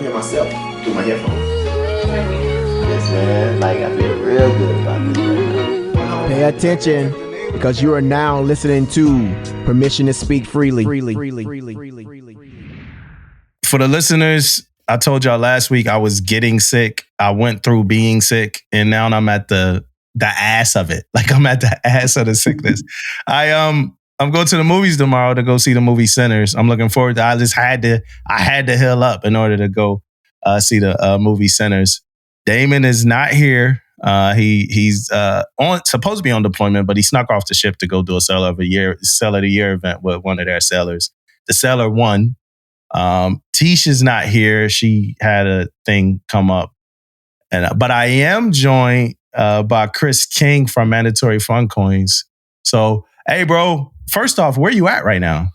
hear myself through my headphones. Yes, man. Like, I feel real good about this right now. Pay attention, because you are now listening to Permission to Speak Freely. For the listeners, I told y'all last week I was getting sick. I went through being sick, and now I'm at the ass of it. Like, I'm at the ass of the sickness. I'm going to the movies tomorrow to go see the movie Sinners. I'm looking forward to it. I had to heal up in order to go see the movie Sinners. Damon is not here. He's supposed to be on deployment, but he snuck off the ship to go do a Seller of the Year event with one of their sellers. The seller won. Tish is not here. She had a thing come up. But I am joined by Chris King from Mandatory Fun Coins. So, hey, bro, first off, where you at right now?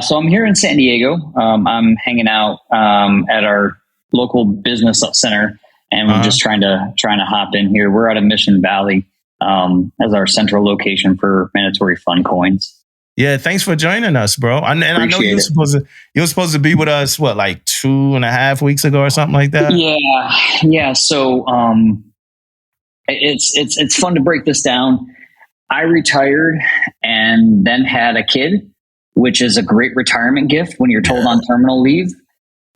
So I'm here in San Diego. I'm hanging out at our local business center, and we're just trying to hop in here. We're out of Mission Valley as our central location for Mandatory Fun Coins. Yeah, thanks for joining us, bro. I know you were supposed to be with us, what, like 2.5 weeks ago or something like that? Yeah. So it's fun to break this down. I retired and then had a kid, which is a great retirement gift when you're told on terminal leave.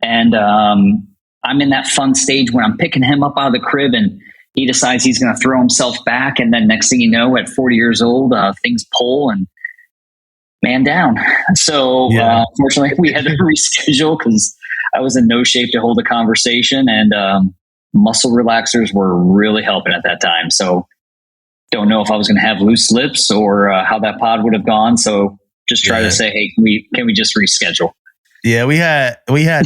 And I'm in that fun stage when I'm picking him up out of the crib and he decides he's going to throw himself back. And then next thing you know, at 40 years old, things pull and man down. So unfortunately, we had to reschedule because I was in no shape to hold a conversation, and muscle relaxers were really helping at that time. So don't know if I was going to have loose lips or how that pod would have gone. So just try to say, hey, can we just reschedule? Yeah, we had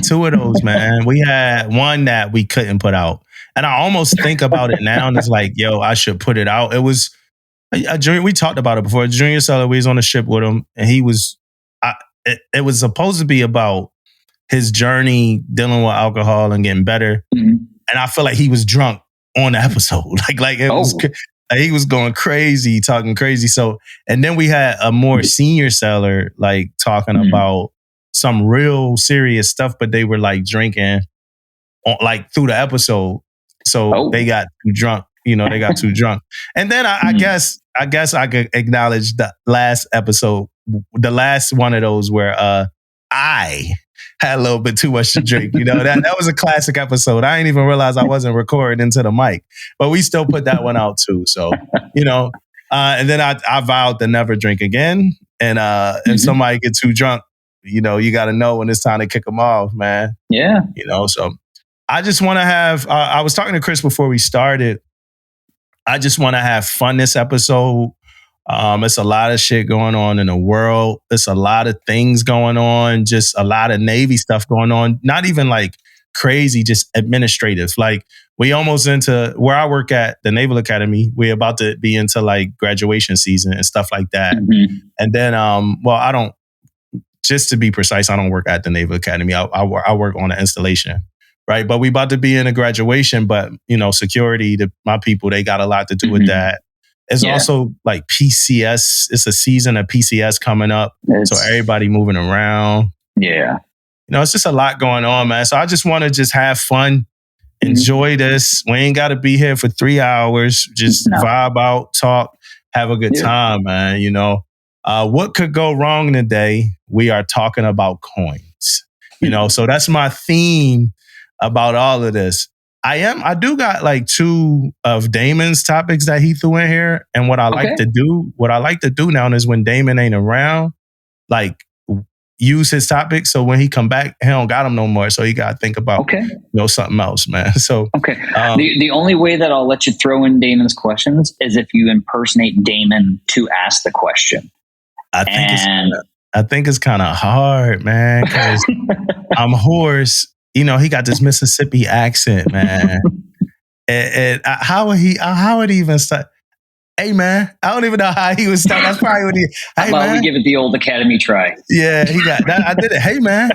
two of those, man. We had one that we couldn't put out. And I almost think about it now and it's like, yo, I should put it out. It was we talked about it before. A junior seller, we was on the ship with him, and he was. It was supposed to be about his journey dealing with alcohol and getting better. Mm-hmm. And I feel like he was drunk on the episode. He was going crazy, talking crazy. So, and then we had a more senior seller like talking about some real serious stuff, but they were like drinking, like through the episode. So they got too drunk. They got too drunk. And then I guess I could acknowledge the last episode, the last one of those where I had a little bit too much to drink. That was a classic episode. I didn't even realize I wasn't recording into the mic, but we still put that one out too. So, and then I vowed to never drink again. And if somebody gets too drunk, you got to know when it's time to kick them off, man. Yeah. So I just want to have, I was talking to Chris before we started. I just want to have fun this episode. It's a lot of shit going on in the world. It's a lot of things going on. Just a lot of Navy stuff going on. Not even like crazy, just administrative. Like we almost into where I work at the Naval Academy. We're about to be into like graduation season and stuff like that. Mm-hmm. And then, I don't. Just to be precise, I don't work at the Naval Academy. I work on the installation. Right. But we about to be in a graduation, but security, my people, they got a lot to do with that. It's also like PCS. It's a season of PCS coming up. So everybody moving around. Yeah. It's just a lot going on, man. So I just want to just have fun, enjoy this. We ain't got to be here for 3 hours. Just vibe out, talk, have a good time, man. What could go wrong today? We are talking about coins. So that's my theme about all of this. I do got like 2 of Damon's topics that he threw in here. And what I like to do now is when Damon ain't around, like use his topics. So when he come back, he don't got them no more. So he got to think about something else, man. So the only way that I'll let you throw in Damon's questions is if you impersonate Damon to ask the question. I think it's kind of hard, man, because I'm hoarse. He got this Mississippi accent, man. and how would he even start? Hey, man, I don't even know how he would start. That's probably what he. How about we give it the old Academy try? Yeah, he got that. I did it. Hey, man,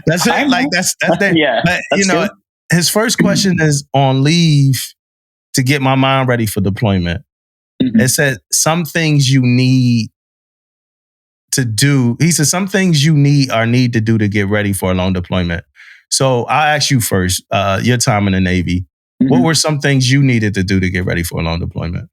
that's it. Like that's that. Yeah, but, good. His first question is on leave to get my mind ready for deployment. Mm-hmm. It said some things you need to do. He said some things you need to do to get ready for a long deployment. So I'll ask you first, your time in the Navy. What were some things you needed to do to get ready for a long deployment?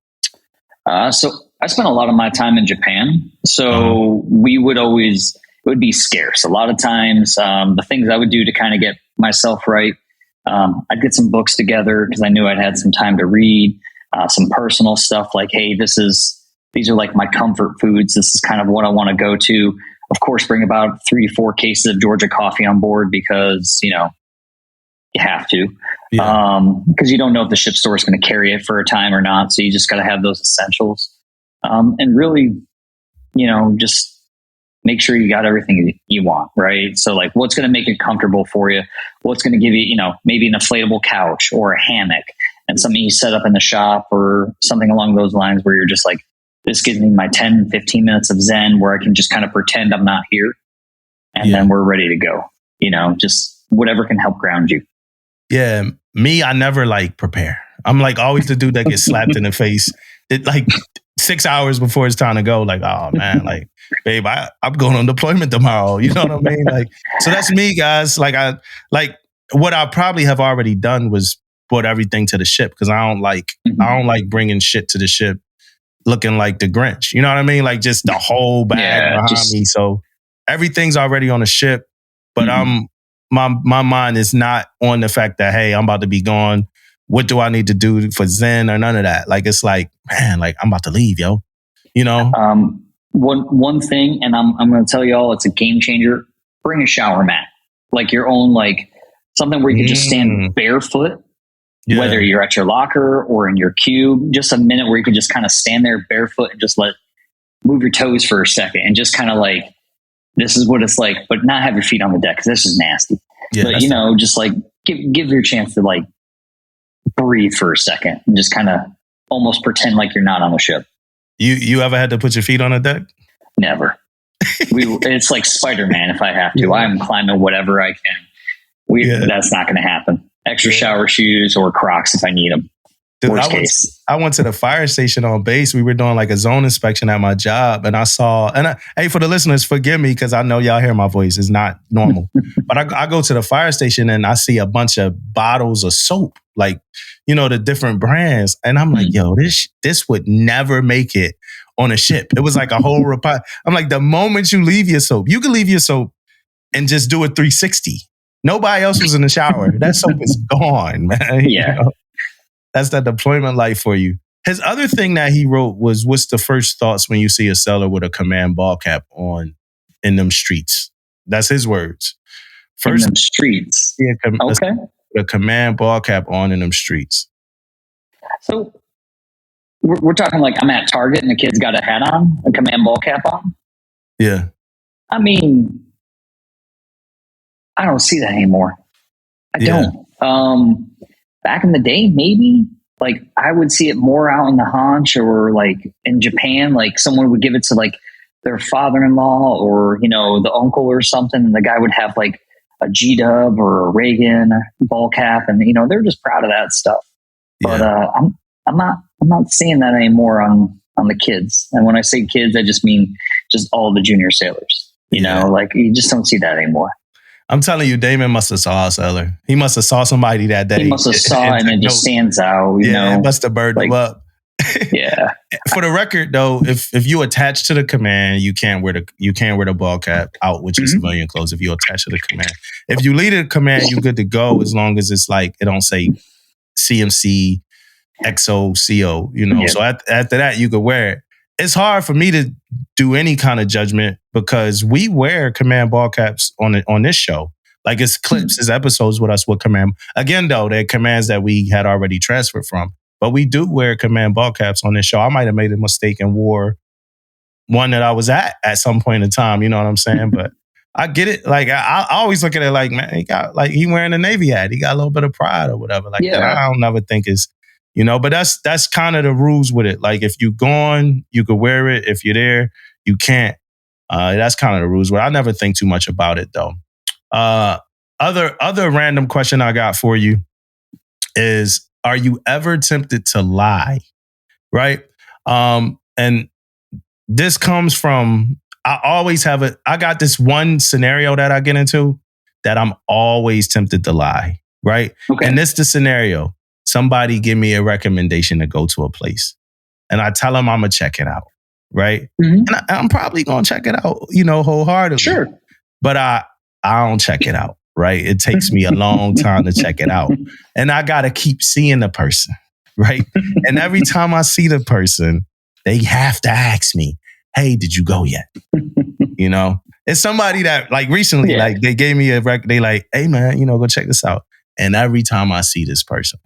So I spent a lot of my time in Japan. So it would be scarce. A lot of times, the things I would do to kind of get myself right, I'd get some books together because I knew I'd had some time to read, some personal stuff like, hey, these are like my comfort foods. This is kind of what I want to go to. Of course, bring about 3 to 4 cases of Georgia coffee on board because, you have to. Because you don't know if the ship store is going to carry it for a time or not. So you just got to have those essentials. And really, just make sure you got everything you want, right? So like what's going to make it comfortable for you? What's going to give you, maybe an inflatable couch or a hammock and something you set up in the shop or something along those lines where you're just like, this gives me my 10, 15 minutes of Zen where I can just kind of pretend I'm not here. And then we're ready to go, just whatever can help ground you. Yeah, me, I never prepare. I'm always the dude that gets slapped in the face. It 6 hours before it's time to go. Oh man, babe, I'm going on deployment tomorrow. You know what I mean? So that's me, guys. What I probably have already done was brought everything to the ship because I don't like bringing shit to the ship looking like the Grinch. You know what I mean? Just the whole bag behind me. So everything's already on the ship, but my mind is not on the fact that, hey, I'm about to be gone. What do I need to do for Zen or none of that? It's man, I'm about to leave, yo. One thing, and I'm going to tell you all, it's a game changer. Bring a shower mat, your own, something where you can just stand barefoot, whether you're at your locker or in your cube. Just a minute where you can just kind of stand there barefoot and just move your toes for a second and just kind of this is what it's like, but not have your feet on the deck because this is nasty. Yeah, but just give your chance to breathe for a second and just kind of almost pretend like you're not on the ship. You ever had to put your feet on a deck? Never. It's like Spider-Man. If I have to, I'm climbing whatever I can. That's not going to happen. Extra shower shoes or Crocs if I need them. Dude, I went to the fire station on base. We were doing a zone inspection at my job, and I saw. Hey, for the listeners, forgive me because I know y'all hear my voice. It's not normal, but I go to the fire station and I see a bunch of bottles of soap, the different brands, and I'm like, yo, this would never make it on a ship. It was a whole repot. I'm like, the moment you leave your soap, you can leave your soap and just do a 360. Nobody else was in the shower. That soap is gone, man. Yeah. That's that deployment life for you. His other thing that he wrote was, what's the first thoughts when you see a sailor with a command ball cap on in them streets? That's his words. First, in them streets. Yeah, okay. A command ball cap on in them streets. So we're talking I'm at Target and the kid's got a hat on, a command ball cap on? Yeah. I mean, I don't see that anymore. I don't. Back in the day, maybe I would see it more out in the haunch or in Japan, someone would give it to their father-in-law or, the uncle or something. And the guy would have a G-dub or a Reagan ball cap. And, they're just proud of that stuff. But I'm not seeing that anymore on the kids. And when I say kids, I just mean just all the junior sailors, you just don't see that anymore. I'm telling you, Damon must have saw a sailor. He must have saw somebody that day. He must have saw and it just stands out. You know? It must have burned him up. Yeah. For the record, though, if you attach to the command, you can't wear the ball cap out with your civilian clothes. If you attach to the command, if you lead a command, you're good to go as long as it's it don't say CMC, XO, CO. So after that, you could wear it. It's hard for me to do any kind of judgment because we wear command ball caps on this show. It's clips, it's episodes with us with command. Again, though, they're commands that we had already transferred from. But we do wear command ball caps on this show. I might have made a mistake and wore one that I was at some point in time. You know what I'm saying? But I get it. I always look at it man, he got he wearing a Navy hat. He got a little bit of pride or whatever. That I don't never think is. But that's kind of the rules with it. If you're gone, you could wear it. If you're there, you can't. That's kind of the rules. But I never think too much about it, though. Other random question I got for you is, are you ever tempted to lie? Right? And this comes from, I always have I got this one scenario that I get into that I'm always tempted to lie, right? Okay. And this the scenario. Somebody give me a recommendation to go to a place. And I tell them I'm going to check it out, right? Mhm. And I'm probably going to check it out, wholeheartedly. Sure. But I don't check it out, right? It takes me a long time to check it out. And I got to keep seeing the person, right? And every time I see the person, they have to ask me, hey, did you go yet? It's somebody that like recently, like they gave me a record. They like, hey man, go check this out. And every time I see this person,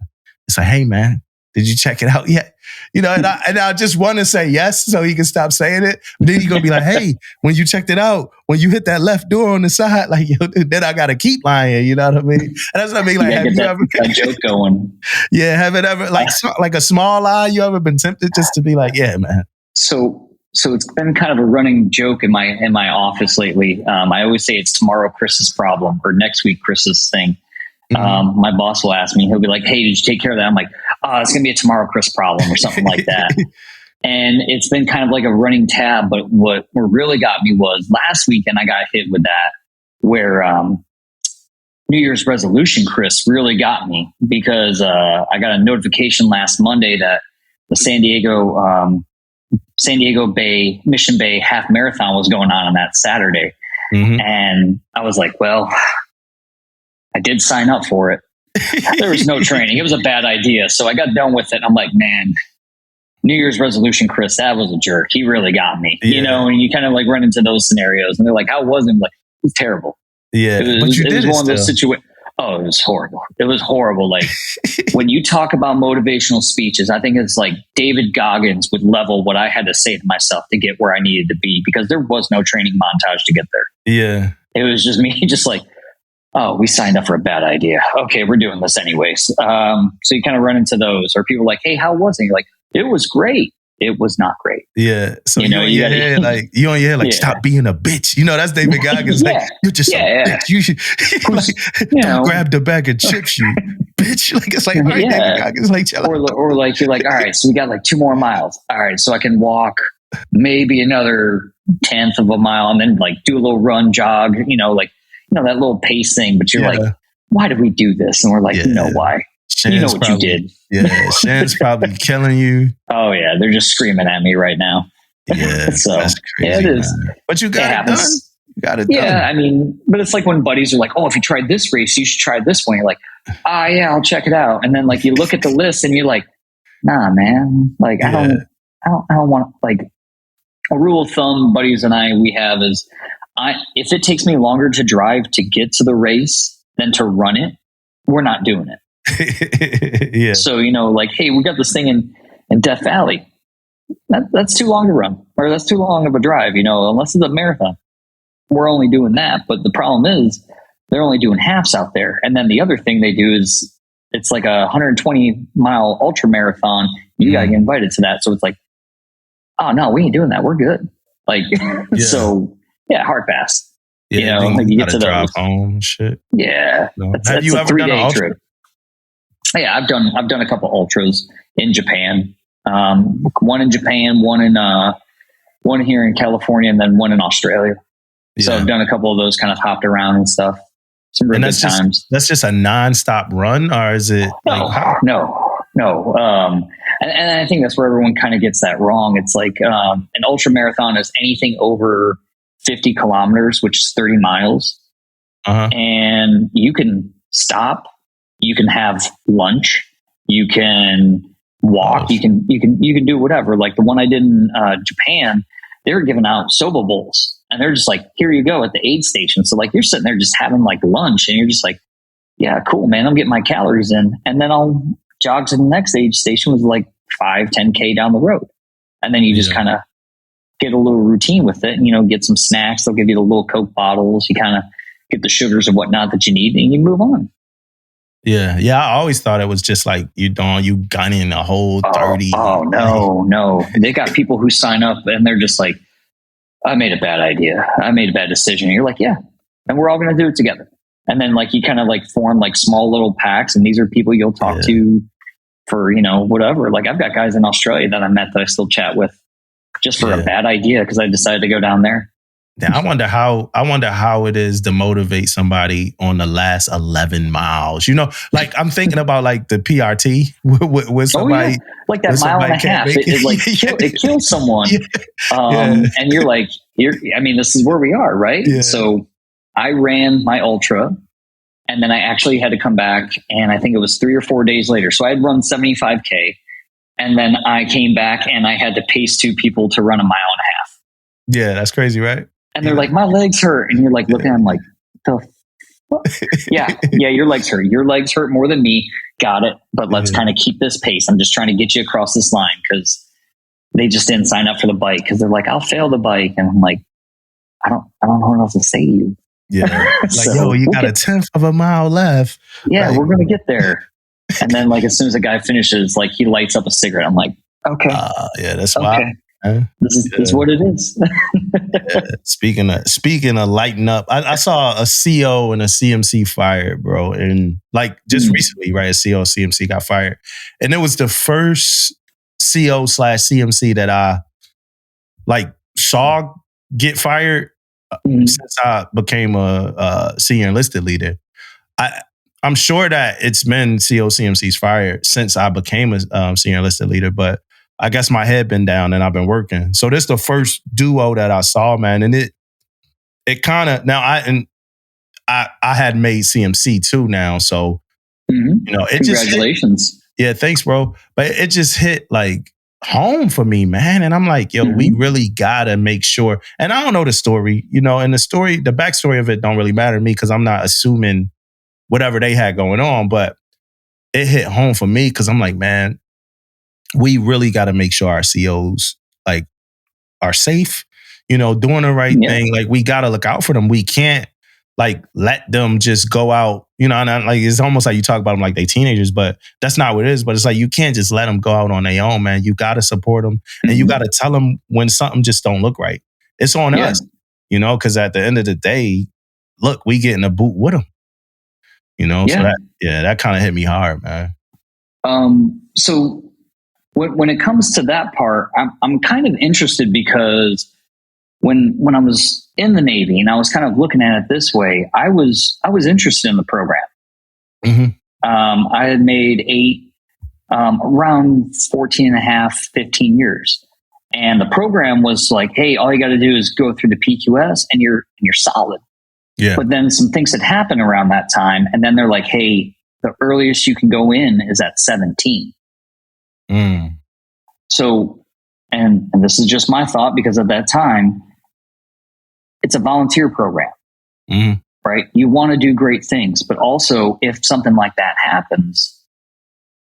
it's like, hey man, did you check it out yet? And I just want to say yes so he can stop saying it. But then he's going to be like, hey, when you checked it out, when you hit that left door on the side, like, then I got to keep lying. You know what I mean? And that's what I mean. Like, have you ever that joke going? Yeah. Have it ever, like a small lie, you ever been tempted just to be like, yeah, man. So it's been kind of a running joke in my office lately. I always say it's tomorrow Chris's problem or next week Chris's thing. Mm-hmm. My boss will ask me, he'll be like, hey, did you take care of that? I'm like, it's going to be a tomorrow Chris problem or something like that. And it's been kind of like a running tab. But what really got me was last weekend I got hit with that where New Year's resolution Chris really got me because I got a notification last Monday that the San Diego Bay, Mission Bay half marathon was going on that Saturday. Mm-hmm. And I was like, well, I did sign up for it. There was no training. It was a bad idea. So I got done with it. I'm like, man, New Year's resolution, Chris, that was a jerk. He really got me, and you kind of like run into those scenarios and they're like, how was it? I'm like, it was terrible. Yeah. It was one of those situations. Oh, it was horrible. It was horrible. Like when you talk about motivational speeches, I think it's like David Goggins would level what I had to say to myself to get where I needed to be because there was no training montage to get there. Yeah. It was just me just like, oh, we signed up for a bad idea. Okay, we're doing this anyways. So you kind of run into those or people are like, hey, how was it? You're like, it was great. It was not great. Yeah. So you on your head, like, stop being a bitch. That's David Goggins. Like, you're just a bitch. You should grab the bag of chips, you bitch. Like, it's like, all right, David Goggins, like, chill out. Or like, you're like, all right, so we got like 2 more miles. All right, so I can walk maybe another 1/10 of a mile and then like do a little run, jog, that little pace thing. But you're like, why did we do this? And we're like, you know why. Shan's you know what you did. Yeah, Shan's probably killing you. Oh yeah, they're just screaming at me right now. Yeah, so that's crazy. It is. Man. But you got it done. You got it done. Yeah, I mean, but it's like when buddies are like, "Oh, if you tried this race, you should try this one." You're like, yeah, I'll check it out. And then like you look at the list and you're like, "Nah, man. Like I don't want like a rule of thumb. Buddies and we have is, if it takes me longer to drive to get to the race than to run it, we're not doing it." Yeah. So, like, hey, we got this thing in Death Valley. That's too long to run, or that's too long of a drive, unless it's a marathon. We're only doing that. But the problem is they're only doing halves out there. And then the other thing they do is it's like a 120-mile ultra marathon. You got to get invited to that. So it's like, oh, no, we ain't doing that. We're good. Like, so, hard fast. Yeah, like you get to drive those. home and shit. Yeah. No. Have you ever done an ultra trip? Yeah, I've done a couple ultras in Japan. One in Japan, one here in California, and then one in Australia. Yeah. So I've done a couple of those, kind of hopped around and stuff. Some really good times. That's just a nonstop run, or is it? No. And I think that's where everyone kind of gets that wrong. It's like an ultra marathon is anything over 50 kilometers, which is 30 miles. Uh-huh. And you can stop. You can have lunch. You can walk. You can do whatever. Like the one I did in Japan, they were giving out soba bowls, and they're just like, "Here you go" at the aid station. So like you're sitting there just having like lunch, and you're just like, "Yeah, cool, man. I'm getting my calories in," and then I'll jog to the next aid station with like 5-10K down the road, and then you just kind of get a little routine with it, and get some snacks. They'll give you the little Coke bottles. You kind of get the sugars and whatnot that you need, and you move on. Yeah. I always thought it was just like you gunning a whole 30. Oh no. They got people who sign up and they're just like, I made a bad idea. I made a bad decision. And you're like, yeah, and we're all going to do it together. And then like you kind of like form like small little packs, and these are people you'll talk to for, whatever. Like I've got guys in Australia that I met that I still chat with just for a bad idea because I decided to go down there. I wonder how it is to motivate somebody on the last 11 miles. You know, like I'm thinking about like the PRT with somebody. Like that mile and a half, it kills someone. And you're like, I mean, this is where we are, right? Yeah. So I ran my ultra, and then I actually had to come back, and I think it was 3 or 4 days later. So I had run 75K, and then I came back and I had to pace 2 people to run a mile and a half. Yeah, that's crazy, right? And they're like, my legs hurt. And you're like, looking at them like, yeah, your legs hurt. Your legs hurt more than me. Got it. But let's kind of keep this pace. I'm just trying to get you across this line, because they just didn't sign up for the bike, because they're like, I'll fail the bike. And I'm like, I don't know what else to say to you. Yeah. Like, so, you got a 1/10 of a mile left. Yeah, right. We're going to get there. And then like, as soon as the guy finishes, like he lights up a cigarette. I'm like, okay. Yeah, that's wild. Okay. This is what it is. Speaking of lighting up, I saw a CO and a CMC fired, bro. And like just recently, right? A CO CMC got fired. And it was the first CO/CMC that I like saw get fired since I became a senior enlisted leader. I'm sure that it's been CO CMC's fired since I became a senior enlisted leader, but I guess my head been down and I've been working. So this is the first duo that I saw, man. And it kind of, now I had made CMC too now. So, you know, it congratulations. Just hit, thanks, bro. But it just hit like home for me, man. And I'm like, yo, we really gotta make sure. And I don't know the story, you know, and the backstory of it don't really matter to me, because I'm not assuming whatever they had going on. But it hit home for me, because I'm like, man, we really got to make sure our COs like are safe, you know, doing the right thing. Like, we got to look out for them. We can't like let them just go out, you know, and like, it's almost like you talk about them like they teenagers, but that's not what it is. But it's like, you can't just let them go out on their own, man. You got to support them, and you got to tell them when something just don't look right. It's on us, you know, because at the end of the day, look, we get in a boot with them, you know. So that kind of hit me hard, man. So when it comes to that part, I'm kind of interested, because when I was in the Navy and I was kind of looking at it this way, I was interested in the program. I had made 8, around 14 and a half, 15 years. And the program was like, hey, all you got to do is go through the PQS and you're solid. Yeah. But then some things had happened around that time. And then they're like, hey, the earliest you can go in is at 17. So, and this is just my thought, because at that time, it's a volunteer program, right? You want to do great things, but also if something like that happens,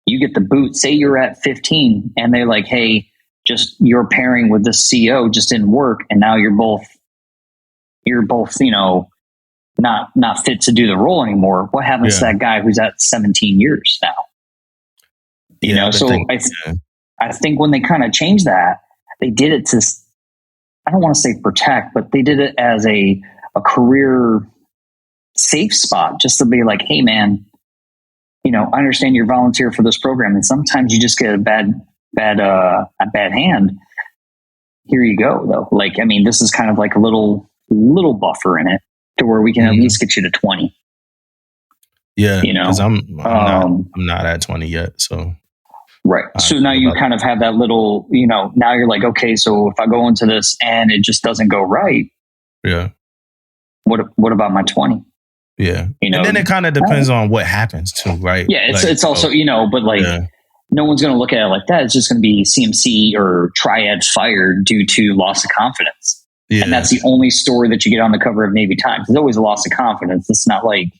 you get the boot. Say you're at 15 and they're like, hey, just your pairing with this CO just didn't work. And now you're both, you know, not fit to do the role anymore. What happens to that guy who's at 17 years now? You know, so I think when they kind of changed that, they did it to, I don't want to say protect, but they did it as a career safe spot, just to be like, hey man, you know, I understand you're volunteer for this program, and sometimes you just get a bad hand. Here you go, though. Like, I mean, this is kind of like a little buffer in it, to where we can at least get you to 20. Yeah, you know, because I'm not at 20 yet, so. Right. So now you kind of have that little, you know, now you're like, okay, so if I go into this and it just doesn't go right. Yeah. What about my 20? Yeah. You know, and then it kind of depends on what happens too, right? Yeah. It's also, you know, but like, no one's going to look at it like that. It's just going to be CMC or Triad fired due to loss of confidence. Yeah. And that's the only story that you get on the cover of Navy Times. There's always a loss of confidence. It's not like,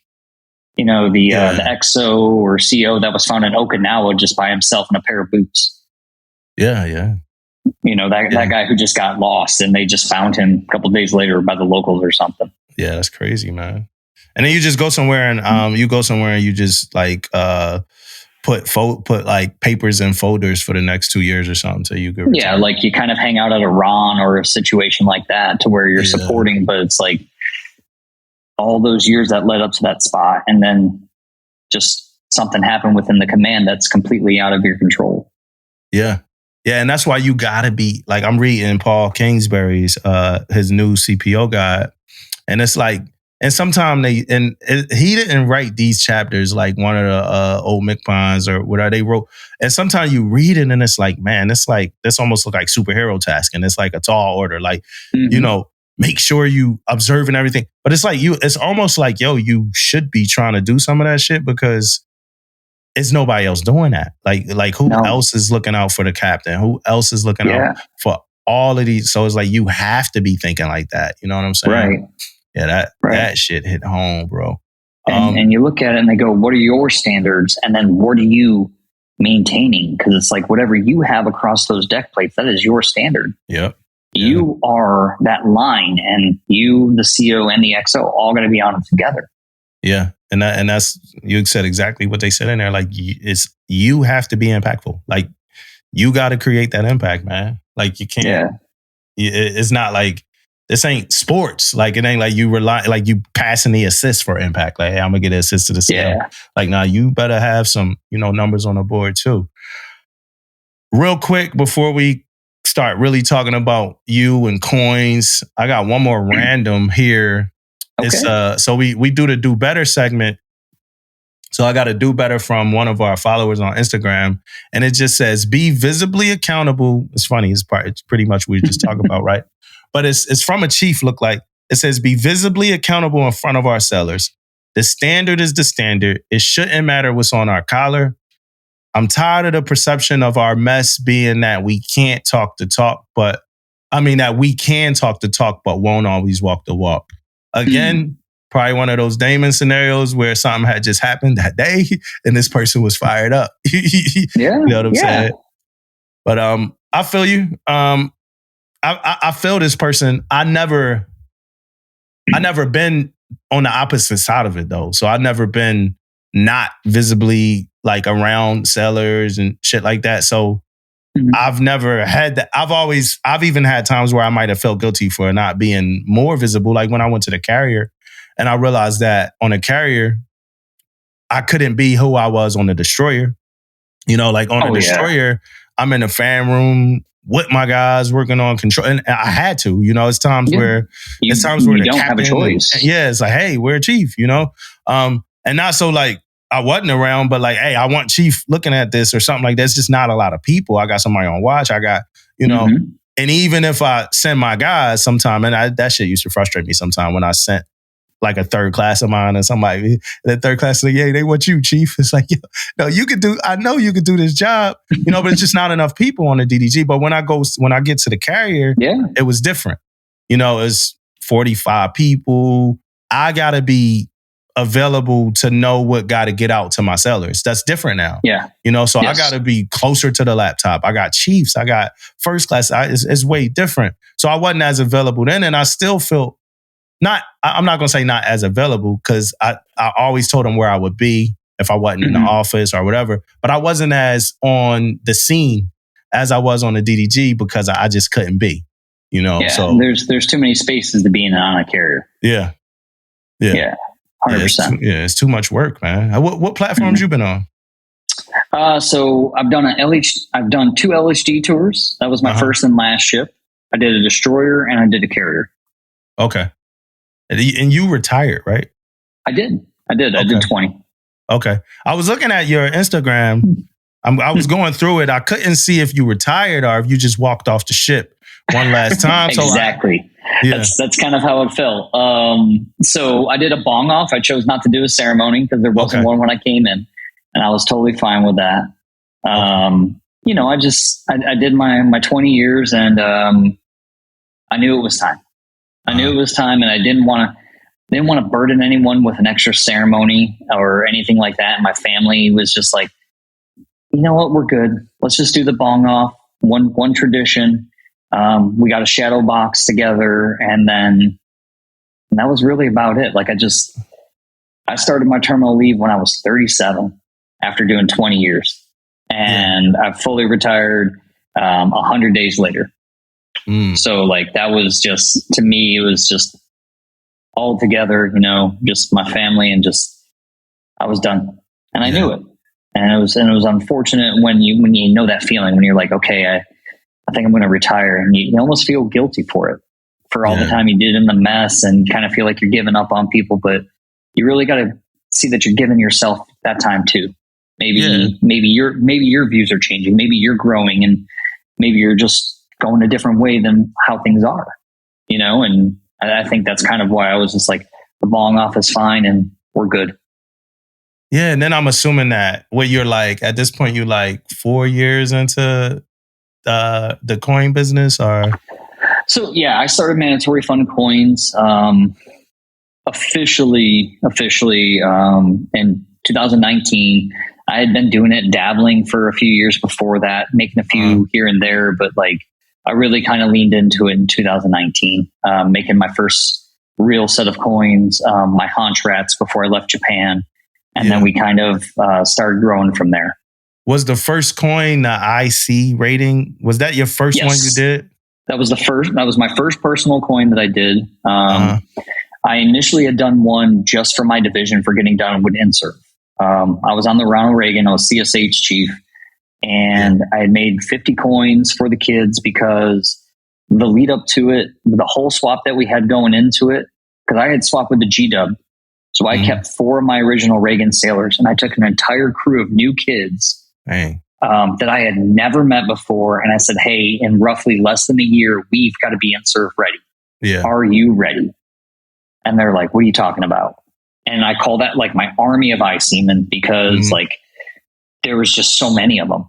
you know, the XO or CO that was found in Okinawa just by himself in a pair of boots. Yeah, yeah. You know, that guy who just got lost and they just found him a couple of days later by the locals or something. Yeah, that's crazy, man. And then you just go somewhere and you just like put like papers in folders for the next 2 years or something till you get retired. Yeah, like you kind of hang out at a RON or a situation like that to where you're supporting, but it's like all those years that led up to that spot, and then just something happened within the command that's completely out of your control. Yeah. Yeah, and that's why you gotta be like, I'm reading Paul Kingsbury's his new CPO guide, and it's like, and sometimes he didn't write these chapters like one of the old McPines or whatever they wrote. And sometimes you read it and it's like, man, it's like this almost look like superhero task, and it's like a tall order, like make sure you observe and everything. But it's like it's almost like, yo, you should be trying to do some of that shit because it's nobody else doing that. Like who else is looking out for the captain? Who else is looking out for all of these? So it's like you have to be thinking like that. You know what I'm saying? Right. Yeah, that shit hit home, bro. And you look at it and they go, what are your standards? And then what are you maintaining? Because it's like whatever you have across those deck plates, that is your standard. Yep. You are that line, and you, the CO and the XO, all going to be on it together. Yeah. And that's, you said exactly what they said in there. Like, you have to be impactful. Like, you got to create that impact, man. Like, you can't, it's not like, this ain't sports. Like, it ain't like you rely, like you passing the assist for impact. Like, hey, I'm gonna get an assist to the CL. Yeah. Like, nah, you better have some, numbers on the board too. Real quick, before we start really talking about you and coins, I got one more random here. Okay. It's so we do the Do Better segment. So I got a Do Better from one of our followers on Instagram, and it just says, be visibly accountable. It's funny, it's pretty much what we just talked about, right? But it's from a chief, look like. It says, be visibly accountable in front of our sellers. The standard is the standard. It shouldn't matter what's on our collar. I'm tired of the perception of our mess being that we can't talk the talk, that we can talk the talk, but won't always walk the walk. Again, probably one of those Damon scenarios where something had just happened that day and this person was fired up. You know what I'm saying? But I feel you. I feel this person. I never been on the opposite side of it though. So I've never been not visibly like around sellers and shit like that. So I've never had that. I've even had times where I might have felt guilty for not being more visible. Like when I went to the carrier and I realized that on a carrier, I couldn't be who I was on the destroyer. Like on the destroyer, I'm in the fan room with my guys working on control, and I had to. It's times where the don't captain, have a choice. It's like, hey, we're chief. And not so like I wasn't around, but like, hey, I want chief looking at this or something like that. It's just not a lot of people. I got somebody on watch. I got and even if I send my guys sometime, and that shit used to frustrate me sometime when I sent like a third class of mine and somebody, that third class, like, yeah, they want you, chief. It's like, no, I know you could do this job, but it's just not enough people on the DDG. But when I get to the carrier, it was different. It's 45 people. I got to be available to know what got to get out to my sellers. That's different now. Yeah. So I got to be closer to the laptop. I got chiefs. I got first class. It's way different. So I wasn't as available then. And I still felt I'm not going to say not as available because I always told them where I would be if I wasn't in the office or whatever. But I wasn't as on the scene as I was on the DDG because I just couldn't be, So there's too many spaces to be on a carrier. Yeah. 100%. It's too much work, man. What platforms you been on? So I've done I've done 2 LHD tours. That was my first and last ship. I did a destroyer and I did a carrier. Okay. And you retired, right? I did. I did 20. Okay. I was looking at your Instagram. I was going through it. I couldn't see if you retired or if you just walked off the ship one last time. Exactly. That's kind of how it felt. So I did a bong off. I chose not to do a ceremony because there wasn't one when I came in, and I was totally fine with that. I did my 20 years, and I knew it was time. I knew it was time, and I didn't want to burden anyone with an extra ceremony or anything like that. And my family was just like, you know what, we're good. Let's just do the bong off. One tradition. We got a shadow box together, and that was really about it. Like I started my terminal leave when I was 37 after doing 20 years, and I fully retired 100 days later. So like that was just, to me, it was just all together, just my family, and just I was done, and I knew it. And it was unfortunate when you know that feeling when you're like, okay, I think I'm going to retire. And you almost feel guilty for it, for all the time you did in the mess, and you kind of feel like you're giving up on people, but you really got to see that you're giving yourself that time too. Maybe your views are changing. Maybe you're growing, and maybe you're just going a different way than how things are, and I think that's kind of why I was just like, the long off is fine and we're good. Yeah. And then I'm assuming that what you're like, at this point, you're like 4 years into the coin business, or? So yeah, I started mandatory fund coins officially in 2019. I had been doing it, dabbling for a few years before that, making a few here and there, but like I really kind of leaned into it in 2019, making my first real set of coins, my haunch rats before I left Japan. And then we kind of started growing from there. Was the first coin the IC rating? Was that your first one you did? That was my first personal coin that I did. I initially had done one just for my division for getting done with INSURV. I was on the Ronald Reagan. I was CSH chief, and I had made 50 coins for the kids because the lead up to it, the whole swap that we had going into it, because I had swapped with the G-Dub. So I kept 4 of my original Reagan sailors, and I took an entire crew of new kids that I had never met before. And I said, hey, in roughly less than a year, we've got to be INSURV ready. Yeah. Are you ready? And they're like, what are you talking about? And I call that like my army of IC-men, because like there was just so many of them.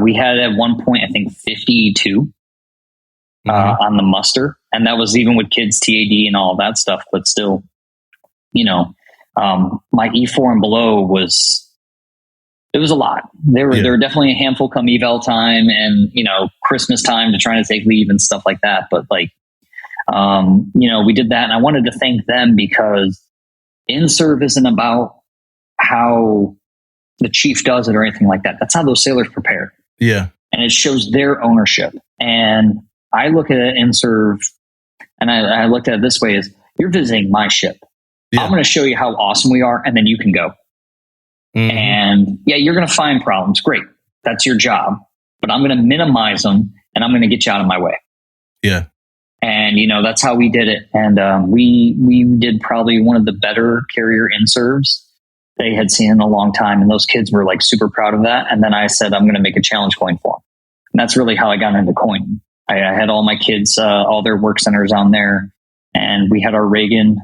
We had at one point, I think 52 on the muster. And that was even with kids, TAD and all that stuff. But still, my E4 and below was a lot. There were definitely a handful come eval time and, Christmas time to try to take leave and stuff like that. But like, we did that, and I wanted to thank them, because INSURV isn't about how the chief does it or anything like that. That's how those sailors prepare. Yeah. And it shows their ownership. And I look at INSURV, and I looked at it this way: is you're visiting my ship. Yeah. I'm going to show you how awesome we are, and then you can go. And you're going to find problems. Great. That's your job. But I'm going to minimize them, and I'm going to get you out of my way. Yeah. And, that's how we did it. And we did probably one of the better carrier INSURVs they had seen in a long time. And those kids were like super proud of that. And then I said, I'm going to make a challenge coin for them. And that's really how I got into coin. I had all my kids, all their work centers on there. And we had our Reagan.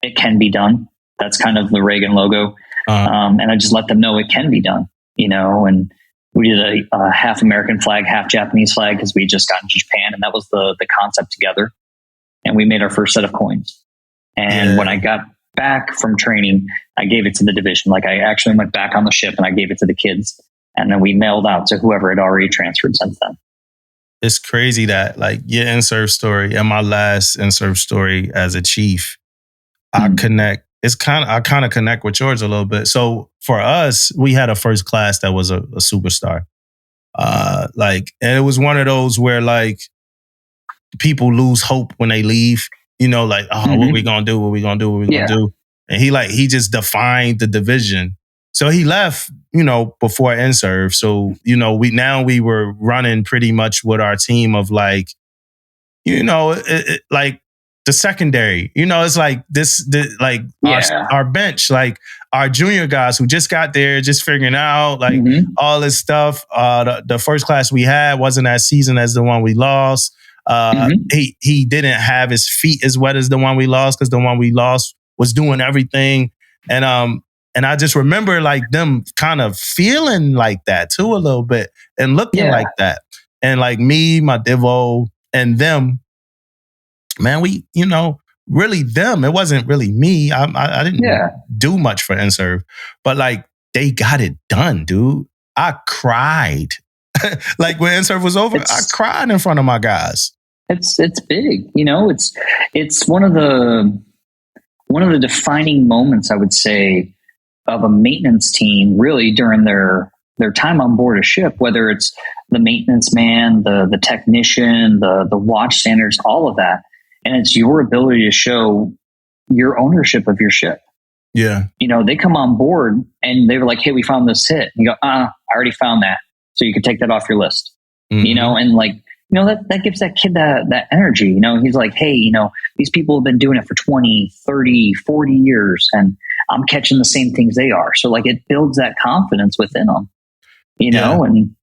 It can be done. That's kind of the Reagan logo. And I just let them know it can be done, and we did a half American flag, half Japanese flag, because we had just gotten to Japan, and that was the concept together. And we made our first set of coins. And when I got back from training, I gave it to the division. Like I actually went back on the ship and I gave it to the kids, and then we mailed out to whoever had already transferred since then. It's crazy that like your INSURV story and my last INSURV story as a chief, I connect. I kind of connect with yours a little bit. So for us, we had a first class that was a superstar. And it was one of those where like people lose hope when they leave, what we gonna do? What we gonna do? What we gonna do? And he just defined the division. So he left, before INSURV. So, we were running pretty much with our team of like, like, the secondary, it's like our bench, like our junior guys who just got there, just figuring out like all this stuff. The first class we had wasn't as seasoned as the one we lost. He didn't have his feet as wet as the one we lost, because the one we lost was doing everything. And I just remember like them kind of feeling like that too a little bit and looking like that. And like me, my Divo, and them, man, we, really them. It wasn't really me. I didn't do much for INSURV, but like they got it done, dude. I cried. Like when INSURV was over, I cried in front of my guys. It's big, it's one of the defining moments, I would say, of a maintenance team really during their time on board a ship, whether it's the maintenance man, the technician, the watch standards, all of that. And it's your ability to show your ownership of your ship. Yeah. They come on board and they were like, hey, we found this hit. And you go, I already found that. So you can take that off your list. Mhm. you know, and like, you know, that gives that kid that energy, you know, he's like, hey, you know, these people have been doing it for 20, 30, 40 years and I'm catching the same things they are. So like it builds that confidence within them, you know, and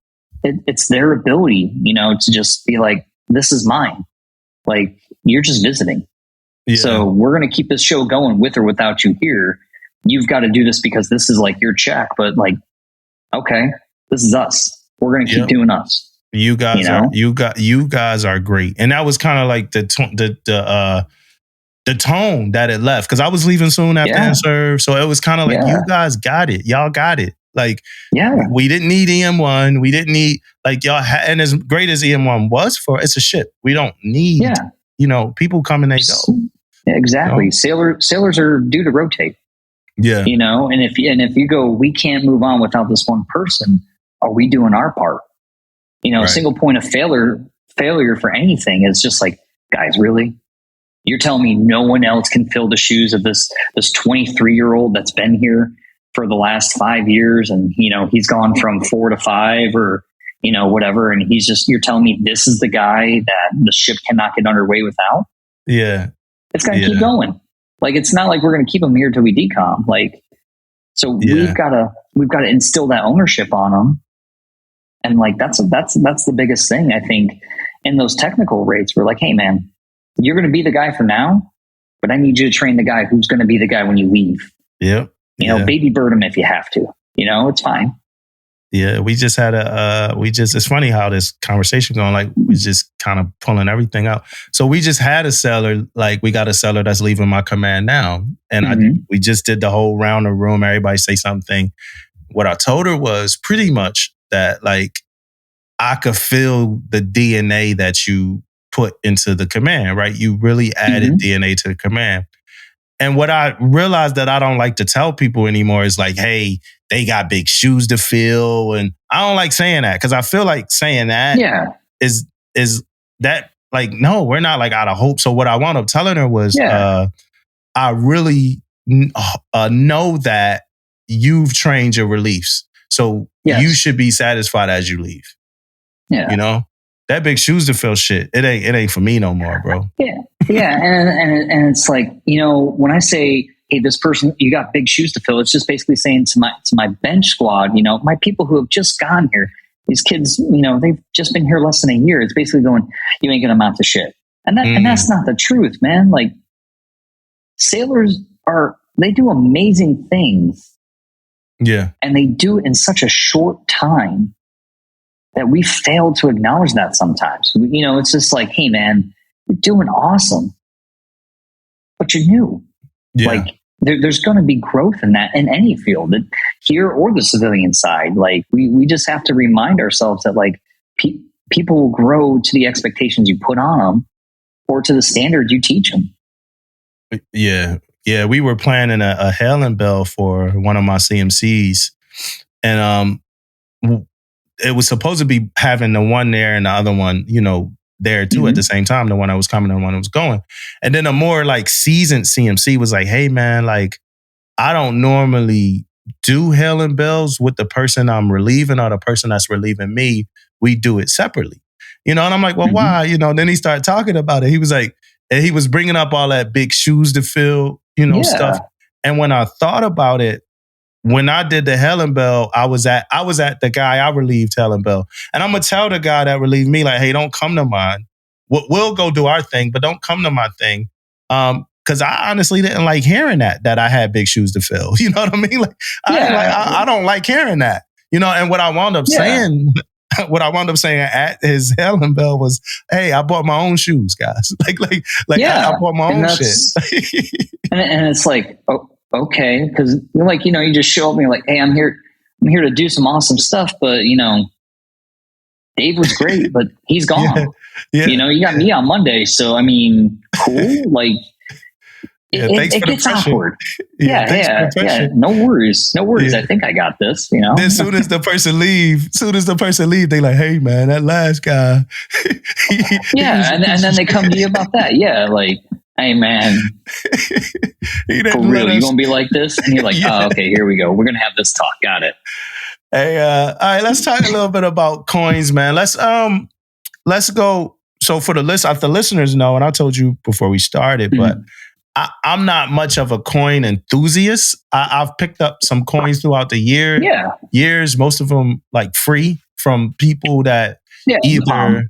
it's their ability, you know, to just be like, this is mine. Like you're just visiting. Yeah. So we're going to keep this show going with or without you here. You've got to do this because this is like your check, but like, okay, this is us. We're going to keep doing us. You guys you guys are great. And that was kind of like the tone that it left. Cause I was leaving soon after INSURV. So it was kind of like, you guys got it. Y'all got it. Like, we didn't need EM1. We didn't need like y'all and as great as EM1 was for, it's a ship. We don't need, you know, people come and they go. Exactly. You know? Sailors are due to rotate. Yeah. You know, and if you go, we can't move on without this one person. Are we doing our part? You know, a single point of failure for anything is just like, guys, really? You're telling me no one else can fill the shoes of this 23-year-old that's been here for the last 5 years, and you know he's gone from 4 to 5, or you know whatever, and you're telling me this is the guy that the ship cannot get underway without? Yeah, it's got to keep going. Like it's not like we're going to keep him here till we decom. Like, so we've got to instill that ownership on them. And like that's the biggest thing I think in those technical rates. We're like, hey man, you're going to be the guy for now, but I need you to train the guy who's going to be the guy when you leave. Yep. You know, baby bird him if you have to. You know, it's fine. Yeah, we just had it's funny how this conversation going, like we just kind of pulling everything out. So we just had a seller, like we got a seller that's leaving my command now. And we just did the whole round of room, everybody say something. What I told her was pretty much that like, I could feel the DNA that you put into the command, right? You really added DNA to the command. And what I realized that I don't like to tell people anymore is like, hey, they got big shoes to fill. And I don't like saying that because I feel like saying that is that like, no, we're not like out of hope. So what I wound up telling her was, I really know that you've trained your reliefs. So you should be satisfied as you leave. Yeah. You know? That big shoes to fill shit. It ain't for me no more, bro. Yeah. Yeah. And it's like, you know, when I say, hey, this person, you got big shoes to fill, it's just basically saying to my bench squad, you know, my people who have just gone here, these kids, you know, they've just been here less than a year. It's basically going, you ain't gonna amount to shit. And that's not the truth, man. Like sailors they do amazing things. Yeah. And they do it in such a short time that we fail to acknowledge that sometimes. You know, it's just like, hey, man, you're doing awesome, but you're new. Yeah. Like, there's going to be growth in that in any field, here or the civilian side. Like, we just have to remind ourselves that, like, people will grow to the expectations you put on them or to the standards you teach them. Yeah. Yeah, we were planning a hailing bell for one of my CMCs, and it was supposed to be having the one there and the other one, you know, there too at the same time. The one I was coming and the one I was going, and then a more like seasoned CMC was like, "Hey, man, like I don't normally do hailing bells with the person I'm relieving or the person that's relieving me. We do it separately, you know." And I'm like, "Well, why?" You know. Then he started talking about it. He was like, and he was bringing up all that big shoes to fill, you know, stuff. And when I thought about it, when I did the hailing bell, I was at the guy I relieved hailing bell. And I'm going to tell the guy that relieved me, like, hey, don't come to mine. We'll go do our thing, but don't come to my thing. Because I honestly didn't like hearing that I had big shoes to fill. You know what I mean? Like, I don't like hearing that. You know, and what I wound up saying... What I wound up saying at his hailing bell was, "Hey, I bought my own shoes, guys. I bought my own shit." and it's like, oh, okay, because you're like, you know, you just show up and you're like, "Hey, I'm here to do some awesome stuff," but you know, Dave was great, but he's gone. You know, you got me on Monday, so I mean, cool, like. It gets awkward. Yeah. No worries. Yeah. I think I got this. You know. Then as soon as the person leave, they like, hey man, that last guy. and then they come to you about that. Yeah, like, hey man, for real, you gonna be like this? And you're like, oh, okay, here we go. We're gonna have this talk. Got it. Hey, all right, let's talk a little bit about coins, man. Let's go. So for the listeners know, and I told you before we started, but I'm not much of a coin enthusiast. I've picked up some coins throughout the years, most of them like free from people that either,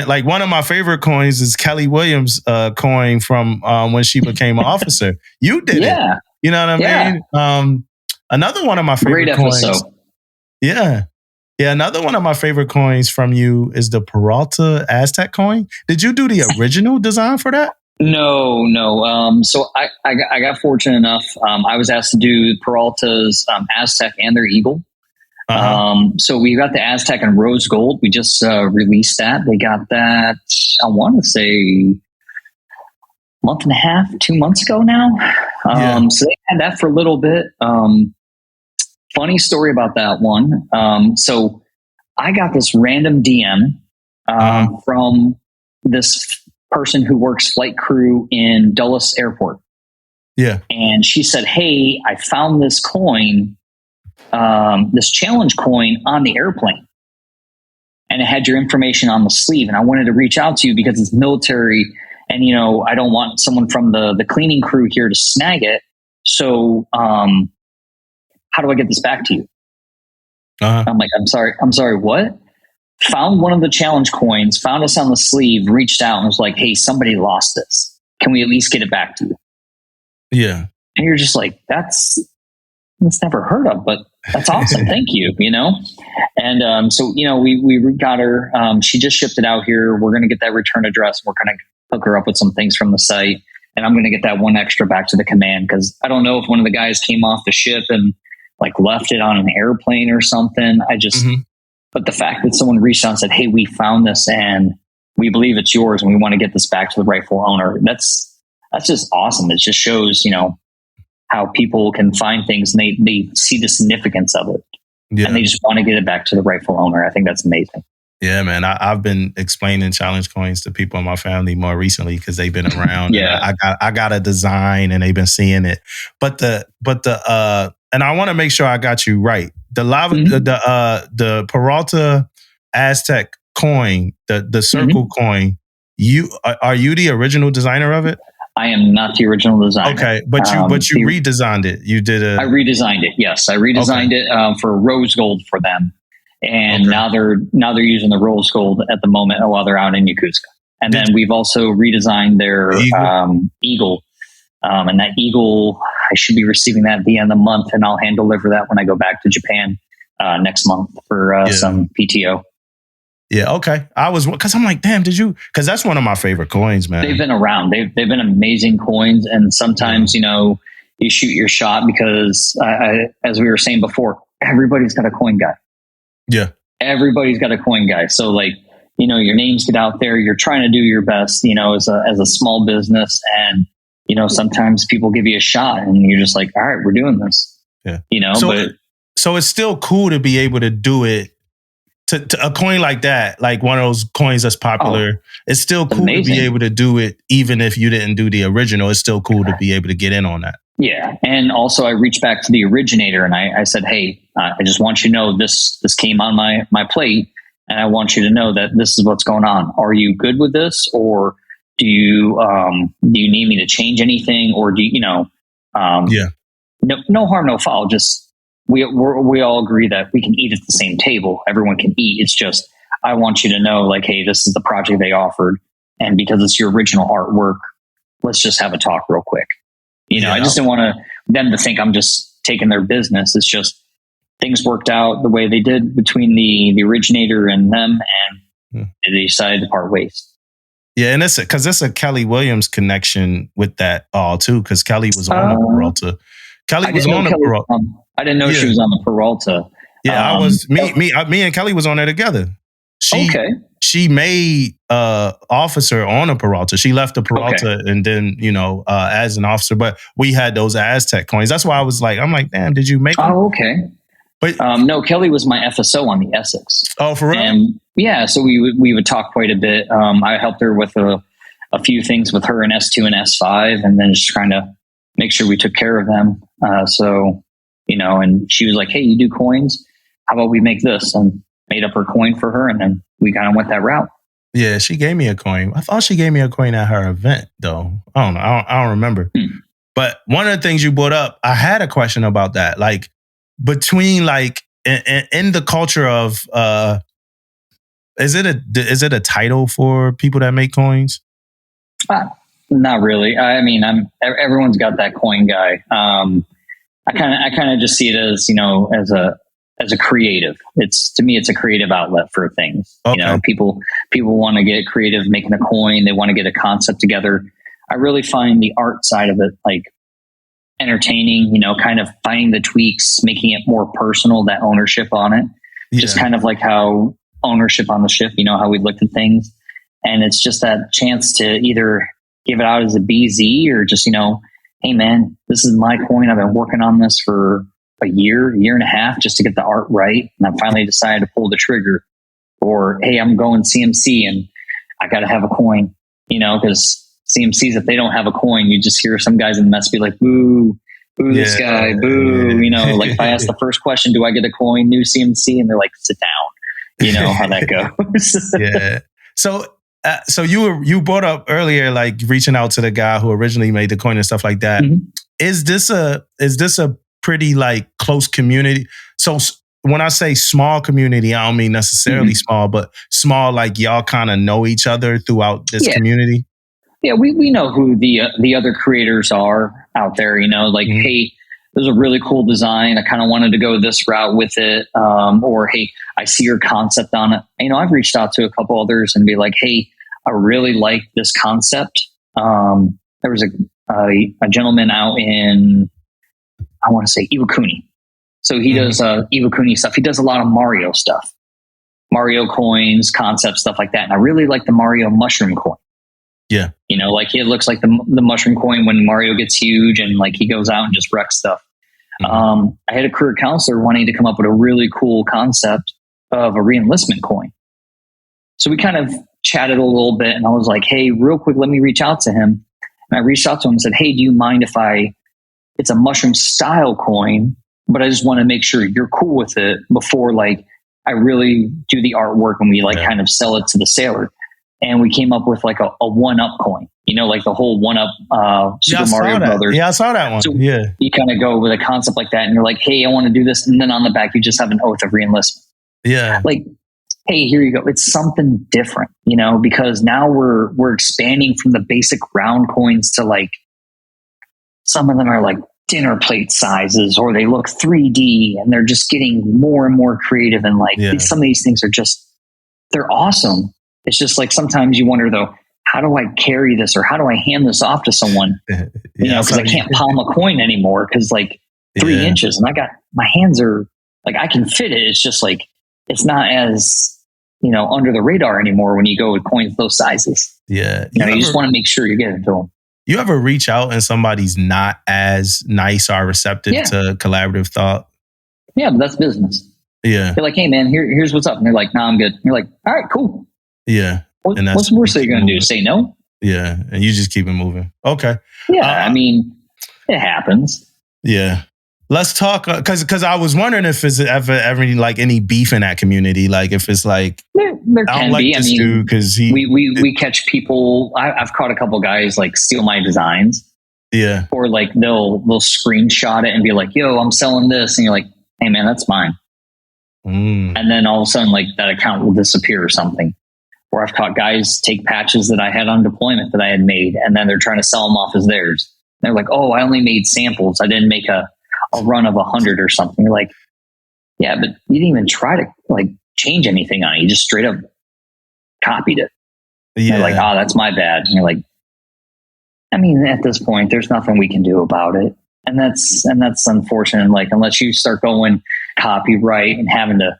like one of my favorite coins is Kelly Williams' coin from when she became an officer. You did it. You know what I mean? Another one of my favorite coins. Yeah. Yeah, another one of my favorite coins from you is the Peralta Aztec coin. Did you do the original design for that? No. So I got fortunate enough. I was asked to do Peralta's Aztec and their Eagle. So we got the Aztec and Rose Gold. We just released that. They got that, I want to say, month and a half, 2 months ago now. So they had that for a little bit. Funny story about that one. So I got this random DM from this person who works flight crew in Dulles Airport. Yeah. And she said, hey, I found this coin, this challenge coin on the airplane. And it had your information on the sleeve. And I wanted to reach out to you because it's military. And, I don't want someone from the cleaning crew here to snag it. So, how do I get this back to you? I'm like, I'm sorry, what? Found one of the challenge coins, found us on the sleeve, reached out and was like, hey, somebody lost this. Can we at least get it back to you? Yeah. And you're just like, that's never heard of, but that's awesome. Thank you, And so, we got her. She just shipped it out here. We're going to get that return address. We're going to hook her up with some things from the site. And I'm going to get that one extra back to the command because I don't know if one of the guys came off the ship and like left it on an airplane or something. But the fact that someone reached out and said, hey, we found this and we believe it's yours and we want to get this back to the rightful owner. That's just awesome. It just shows, how people can find things and they see the significance of it and they just want to get it back to the rightful owner. I think that's amazing. Yeah, man. I've been explaining challenge coins to people in my family more recently because they've been around. I got a design and they've been seeing it. But and I want to make sure I got you right. The Peralta Aztec coin, the circle coin. Are you the original designer of it? I am not the original designer. Okay, but you redesigned it. You did I redesigned it. Yes, I redesigned it for rose gold for them, and now they're using the rose gold at the moment while they're out in Yokosuka. And then we've also redesigned their Eagle. And that Eagle, I should be receiving that at the end of the month, and I'll hand deliver that when I go back to Japan next month for some PTO. Yeah, okay. Because I'm like, damn, because that's one of my favorite coins, man. They've been around. They've been amazing coins. And sometimes, you shoot your shot because, as we were saying before, everybody's got a coin guy. Yeah. Everybody's got a coin guy. So like, your names get out there. You're trying to do your best, as a small business. And, sometimes people give you a shot and you're just like, all right, we're doing this. Yeah. So it's still cool to be able to do it. To a coin like that, like one of those coins that's popular, it's still cool to be able to do it, even if you didn't do the original. It's still cool to be able to get in on that. Yeah, and also I reached back to the originator and I said, hey, I just want you to know this came on my plate, and I want you to know that this is what's going on. Are you good with this, or do you need me to change anything, or do no harm, no foul, just. We all agree that we can eat at the same table. Everyone can eat. It's just, I want you to know, like, hey, this is the project they offered. And because it's your original artwork, let's just have a talk real quick. I just didn't want them to think I'm just taking their business. It's just things worked out the way they did between the originator and them. And they decided to part ways. Yeah. And it's a Kelly Williams connection with that all too. Cause Kelly was on the Peralta. Kelly was on the Peralta. I didn't know she was on the Peralta. Yeah, me and Kelly was on there together. She made officer on a Peralta. She left the Peralta and then, as an officer, but we had those Aztec coins. That's why I'm like, damn, did you make them? Oh, okay. But no, Kelly was my FSO on the Essex. Oh, for real? And yeah, so we would talk quite a bit. I helped her with a few things with her in S2 and S5, and then just trying to make sure we took care of them. So and she was like, hey, you do coins? How about we make this? And made up her coin for her. And then we kind of went that route. Yeah, she gave me a coin. I thought she gave me a coin at her event, though. I don't know. I don't remember. But one of the things you brought up, I had a question about that. Like, between like in the culture of, is it a title for people that make coins? Not really. I mean, everyone's got that coin guy. I kind of just see it as, as a creative. To me, it's a creative outlet for things. Okay. People want to get creative making a coin. They want to get a concept together. I really find the art side of it like entertaining, kind of finding the tweaks, making it more personal, that ownership on it. Yeah. Just kind of like how ownership on the ship, how we looked at things. And it's just that chance to either give it out as a BZ or just, hey man, this is my coin. I've been working on this for a year and a half just to get the art right. And I finally decided to pull the trigger. Or, hey, I'm going CMC and I got to have a coin, because CMCs, if they don't have a coin, you just hear some guys in the mess be like, boo, this guy, boo. Like if I ask the first question, do I get a coin, new CMC? And they're like, sit down, how that goes. Yeah. So you brought up earlier, like reaching out to the guy who originally made the coin and stuff like that. Mm-hmm. Is this a pretty like close community? So when I say small community, I don't mean necessarily small, but small, like y'all kind of know each other throughout this community. Yeah, we know who the other creators are out there. Hey, there's a really cool design. I kind of wanted to go this route with it. Or, hey, I see your concept on it. I've reached out to a couple others and be like, hey, I really like this concept. There was a gentleman out in, I want to say Iwakuni. So he does Iwakuni stuff. He does a lot of Mario stuff, Mario coins, concept stuff like that. And I really like the Mario mushroom coin. Yeah. Like it looks like the mushroom coin when Mario gets huge and like he goes out and just wrecks stuff. I had a career counselor wanting to come up with a really cool concept of a re-enlistment coin. So we kind of chatted a little bit and I was like, hey, real quick, let me reach out to him. And I reached out to him and said, hey, do you mind if it's a mushroom style coin, but I just want to make sure you're cool with it before like I really do the artwork and we kind of sell it to the sailor. And we came up with like a 1-up coin, like the whole 1-up Super Mario Brothers. Yeah, I saw that one. So you kind of go with a concept like that and you're like, hey, I want to do this. And then on the back, you just have an oath of reenlistment. Yeah. Like, hey, here you go. It's something different, because now we're expanding from the basic round coins to like, some of them are like dinner plate sizes or they look 3D and they're just getting more and more creative. And like some of these things are they're awesome. It's just like sometimes you wonder though, how do I carry this or how do I hand this off to someone? Because I can't palm a coin anymore because like 3 inches and my hands are like, I can fit it. It's just like, it's not as, under the radar anymore when you go with coins those sizes. Yeah. You just want to make sure you get it to them. You ever reach out and somebody's not as nice or receptive to collaborative thought? Yeah, but that's business. Yeah. You're like, hey man, here's what's up. And they're like, nah, I'm good. And you're like, all right, cool. Yeah. What's the worst thing you're going to do? Say no? Yeah. And you just keep it moving. Okay. Yeah. I mean, it happens. Yeah. Let's talk, because I was wondering if it's ever like any beef in that community. Like if it's like, there can be. I mean, because we catch people. I've caught a couple guys like steal my designs. Yeah. Or like they'll screenshot it and be like, yo, I'm selling this. And you're like, hey man, that's mine. And then all of a sudden like that account will disappear or something. Or I've caught guys take patches that I had on deployment that I had made, and then they're trying to sell them off as theirs. They're like, oh, I only made samples. I didn't make a run of 100 or something. You're like, yeah, but you didn't even try to like change anything on it. You just straight up copied it. Yeah. They're like, oh, that's my bad. And you're like, I mean, at this point, there's nothing we can do about it. And that's unfortunate. Like, unless you start going copyright and having to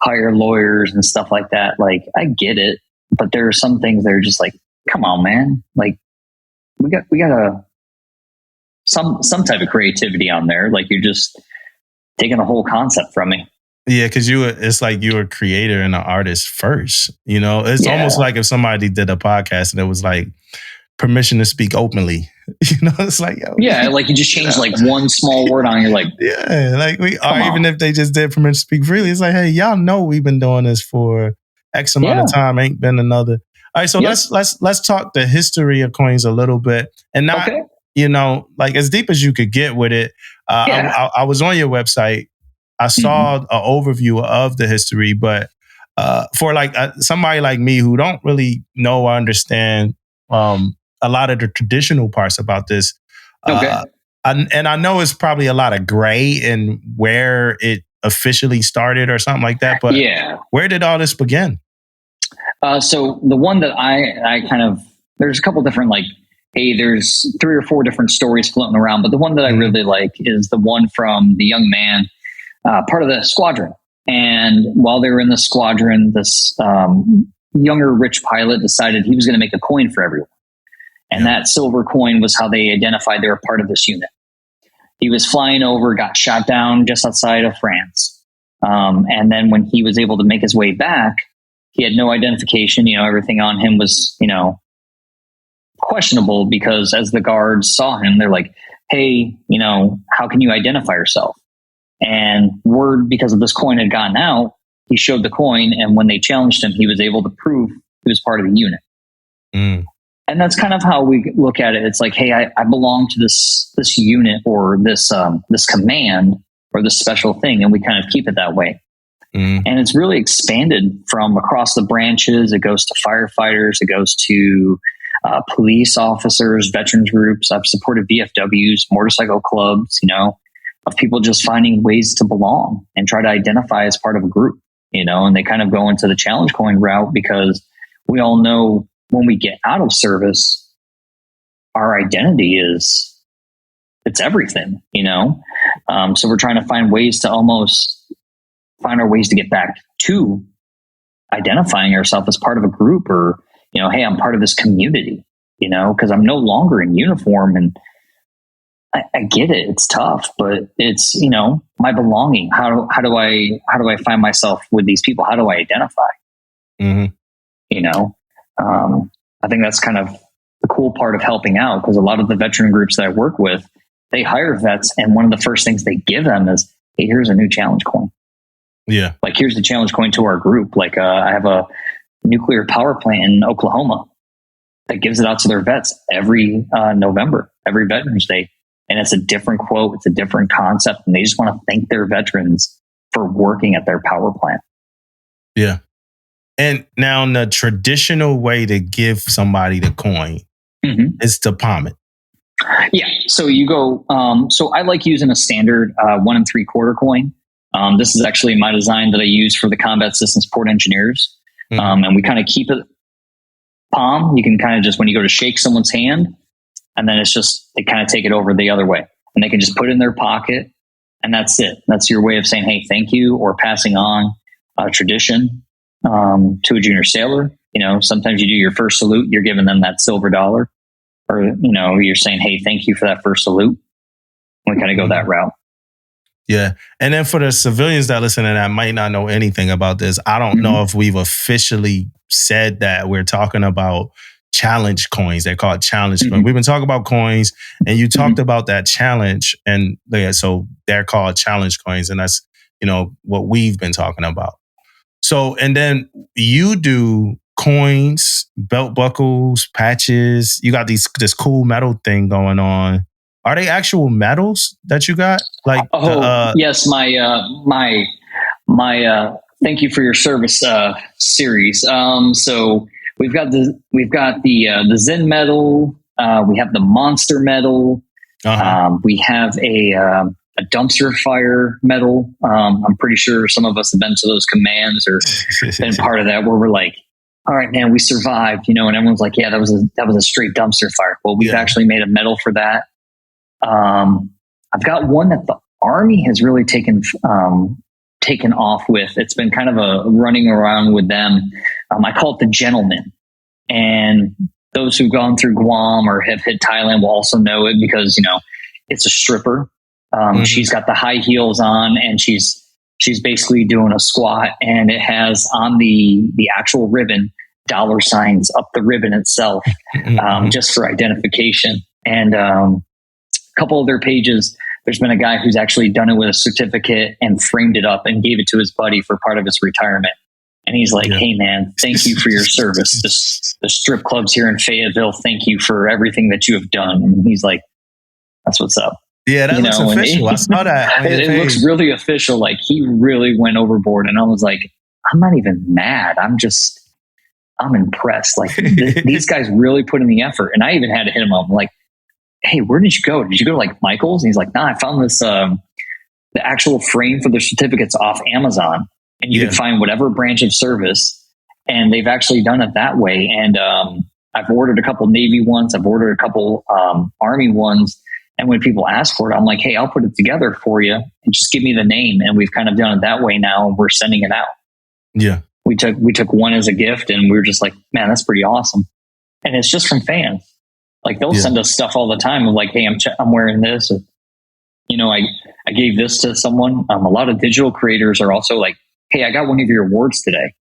hire lawyers and stuff like that, like I get it, but there are some things that are just like, come on, man. Like we got some type of creativity on there. Like you're just taking a whole concept from me. Yeah, because it's like you're a creator and an artist first. It's almost like if somebody did a podcast and it was like permission to speak openly. It's like, yo, Yeah, like you just change like one small word on. You're like, yeah, like we Come are. on. Even if they just did permission to speak freely, it's like, hey, y'all know we've been doing this for X amount of time. Ain't been another. All right, so let's talk the history of coins a little bit, and not like as deep as you could get with it. I was on your website. I saw an overview of the history, but for like somebody like me who don't really know or understand a lot of the traditional parts about this, and I know it's probably a lot of gray in where it officially started or something like that. But where did all this begin? So the one that I kind of, there's a couple different like, hey, there's 3 or 4 different stories floating around, but the one that I really like is the one from the young man, part of the squadron. And while they were in the squadron, this younger rich pilot decided he was going to make a coin for everyone. And that silver coin was how they identified they were part of this unit. He was flying over, got shot down just outside of France. And then when he was able to make his way back, he had no identification. Everything on him was, questionable, because as the guards saw him, they're like, hey, how can you identify yourself? And word, because of this coin, had gotten out. He showed the coin, and when they challenged him, he was able to prove he was part of the unit. And that's kind of how we look at it. It's like, hey, I belong to this unit, or this command, or this special thing, and we kind of keep it that way. And it's really expanded from across the branches. It goes to firefighters. It goes to police officers, veterans groups. I've supported VFWs, motorcycle clubs, of people just finding ways to belong and try to identify as part of a group, and they kind of go into the challenge coin route, because we all know when we get out of service, our identity it's everything, so we're trying to find ways to almost find our ways to get back to identifying ourselves as part of a group, or, hey, I'm part of this community, because I'm no longer in uniform. And I get it. It's tough, but it's, my belonging. How do I find myself with these people? How do I identify? I think that's kind of the cool part of helping out, because a lot of the veteran groups that I work with, they hire vets, and one of the first things they give them is, hey, here's a new challenge coin. Yeah. Like, here's the challenge coin to our group. Like, I have a nuclear power plant in Oklahoma that gives it out to their vets every November, every Veterans Day. And it's a different quote. It's a different concept. And they just want to thank their veterans for working at their power plant. Yeah. And now the traditional way to give somebody the coin is to palm it. Yeah. So you go, so I like using a standard 1 3/4 coin. This is actually my design that I use for the combat systems port engineers. And we kind of keep it palm. You can kind of just, when you go to shake someone's hand, and then it's just, they kind of take it over the other way, and they can just put it in their pocket, and that's it. That's your way of saying, hey, thank you, or passing on a tradition to a junior sailor. Sometimes you do your first salute, you're giving them that silver dollar, or, you're saying, hey, thank you for that first salute. We kind of go that route. Yeah. And then for the civilians that listen to that might not know anything about this, I don't know if we've officially said that we're talking about challenge coins. They're called challenge coins. We've been talking about coins, and you talked about that challenge, and so they're called challenge coins, and that's what we've been talking about. So, and then you do coins, belt buckles, patches. You got this cool metal thing going on. Are they actual medals that you got? Like, yes, my thank you for your service series. So we've got the Zen medal. We have the monster medal. We have a dumpster fire medal. I'm pretty sure some of us have been to those commands or been part of that, where we're like, all right, man, we survived, and everyone's like, yeah, that was a straight dumpster fire. Well, we've actually made a medal for that. I've got one that the Army has really taken off with. It's been kind of a running around with them. I call it the Gentleman, and those who've gone through Guam or have hit Thailand will also know it, because it's a stripper. She's got the high heels on, and she's basically doing a squat, and it has on the actual ribbon $signs up the ribbon itself, just for identification. And a couple of their pages, there's been a guy who's actually done it with a certificate and framed it up and gave it to his buddy for part of his retirement. And he's like, hey, man, thank you for your service. The strip clubs here in Fayetteville, thank you for everything that you have done. And he's like, that's what's up. Yeah, that looks official. I saw that. It looks really official. Like, he really went overboard. And I was like, I'm not even mad. I'm impressed. Like, these guys really put in the effort. And I even had to hit him up. I'm like, hey, where did you go? Did you go to like Michael's? And he's like, nah, I found this, the actual frame for the certificates off Amazon. And you can find whatever branch of service. And they've actually done it that way. And I've ordered a couple Navy ones. I've ordered a couple Army ones. And when people ask for it, I'm like, hey, I'll put it together for you and just give me the name. And we've kind of done it that way now. And we're sending it out. Yeah. We took one as a gift, and we were just like, man, that's pretty awesome. And it's just from fans. Like, they'll send us stuff all the time of like, hey, I'm wearing this. Or, I gave this to someone. A lot of digital creators are also like, hey, I got one of your awards today.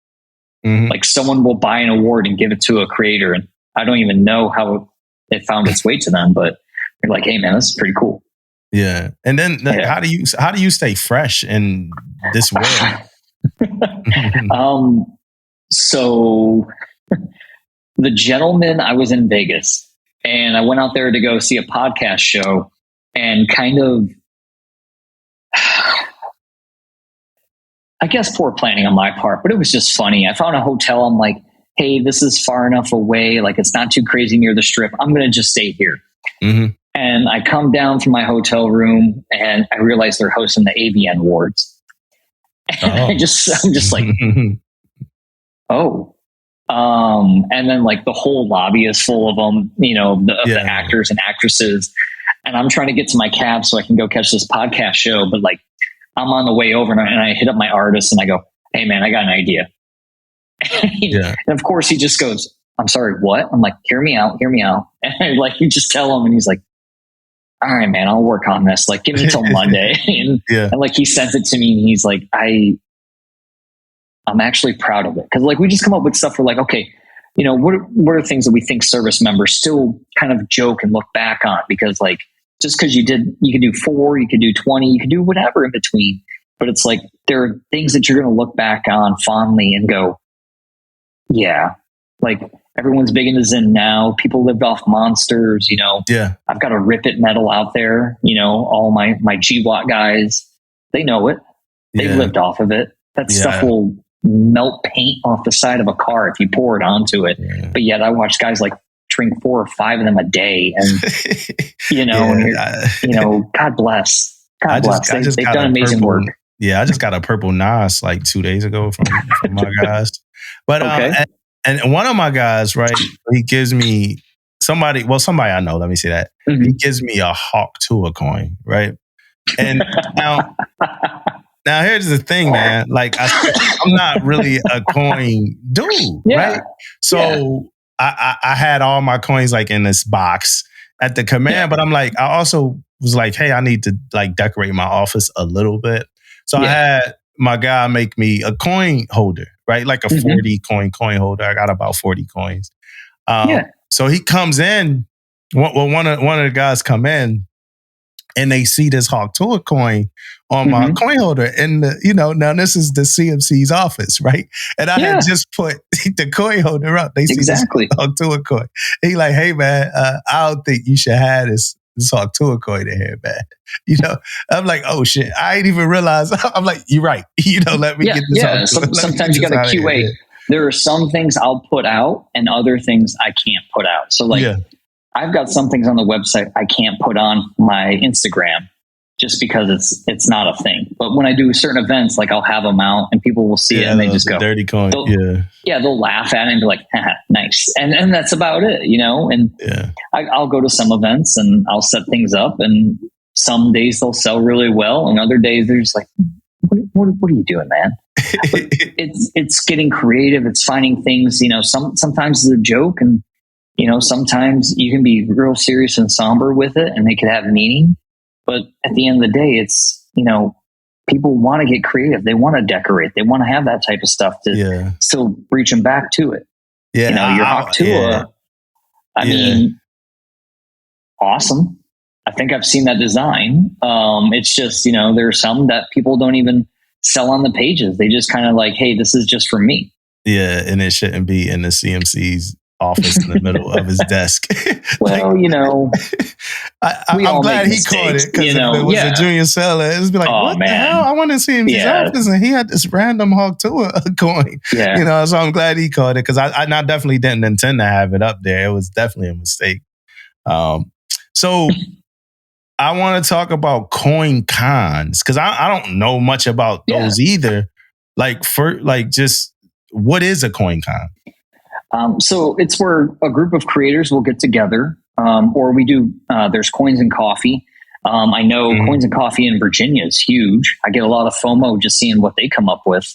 Mm-hmm. Like, someone will buy an award and give it to a creator. And I don't even know how it found its way to them, but they're like, hey, man, this is pretty cool. Yeah. And then how do you stay fresh in this world? So the gentleman, I was in Vegas and I went out there to go see a podcast show, and kind of, I guess, poor planning on my part, but it was just funny. I found a hotel. I'm like, hey, this is far enough away. Like, it's not too crazy near the strip. I'm going to just stay here. Mm-hmm. And I come down from my hotel room and I realize they're hosting the AVN Awards. I'm just like, oh. And then like the whole lobby is full of them, the actors and actresses. And I'm trying to get to my cab so I can go catch this podcast show. But like, I'm on the way over and I hit up my artist and I go, hey man, I got an idea. And of course he just goes, I'm sorry, what? I'm like, hear me out. And like, you just tell him, and he's like, all right, man, I'll work on this. Like, give me till Monday. and like, he sends it to me and he's like, I'm actually proud of it. Cause like, we just come up with stuff. We're like, okay, what are things that we think service members still kind of joke and look back on? Because like, just cause you could do 4, you could do 20, you could do whatever in between. But it's like, there are things that you're going to look back on fondly and go, yeah, like, everyone's big into Zen now. People lived off monsters, I've got a Rip It medal out there, all my GWAT guys, they know it. They've lived off of it. That stuff will melt paint off the side of a car if you pour it onto it. Yeah. But yet I watch guys like drink 4 or 5 of them a day. And, God bless. God bless. They've done amazing work. Yeah, I just got a purple NOS like 2 days ago from my guys. But and one of my guys, right, he gives me somebody I know, let me say that. Mm-hmm. He gives me a Hawk Tour coin, right? And now here's the thing, man. Like, I'm not really a coin dude, right? So I had all my coins like in this box at the command, but I'm like, I also was like, hey, I need to like decorate my office a little bit. So I had my guy make me a coin holder, right? Like a 40 coin holder. I got about 40 coins. So he comes in, one of the guys come in and they see this Hawk Tour coin on my coin holder. And, now this is the CMC's office, right? And I had just put the coin holder up. They see this Hawk Tour coin. And he like, hey, man, I don't think you should have this Hawk Tour coin in here, man. I'm like, oh, shit. I ain't even realized. I'm like, you're right. Let me get this out. Sometimes you got to QA. There are some things I'll put out and other things I can't put out. So like, I've got some things on the website I can't put on my Instagram just because it's not a thing. But when I do certain events, like I'll have them out and people will see it and they just go, dirty coin. They'll laugh at it and be like, nice. And that's about it, And I'll go to some events and I'll set things up, and some days they'll sell really well. And other days they're just like, what are you doing, man? But it's getting creative. It's finding things, sometimes it's a joke, and, sometimes you can be real serious and somber with it and it could have meaning. But at the end of the day, it's, people want to get creative. They want to decorate. They want to have that type of stuff to still reach them back to it. Yeah. Your Hawk Tour, I mean, awesome. I think I've seen that design. It's just, there are some that people don't even sell on the pages. They just kind of like, hey, this is just for me. Yeah, and it shouldn't be in the CMC's office in the middle of his desk. Well, I'm glad he caught it, because if it was a junior seller, it would be like, what the hell? I want to see him in his office, and he had this random Hawk Tour coin. Yeah. So I'm glad he caught it, because I definitely didn't intend to have it up there. It was definitely a mistake. So I want to talk about coin cons, because I don't know much about those either. Just what is a coin con? So it's where a group of creators will get together, or we do, there's Coins and Coffee. I know Coins and Coffee in Virginia is huge. I get a lot of FOMO just seeing what they come up with.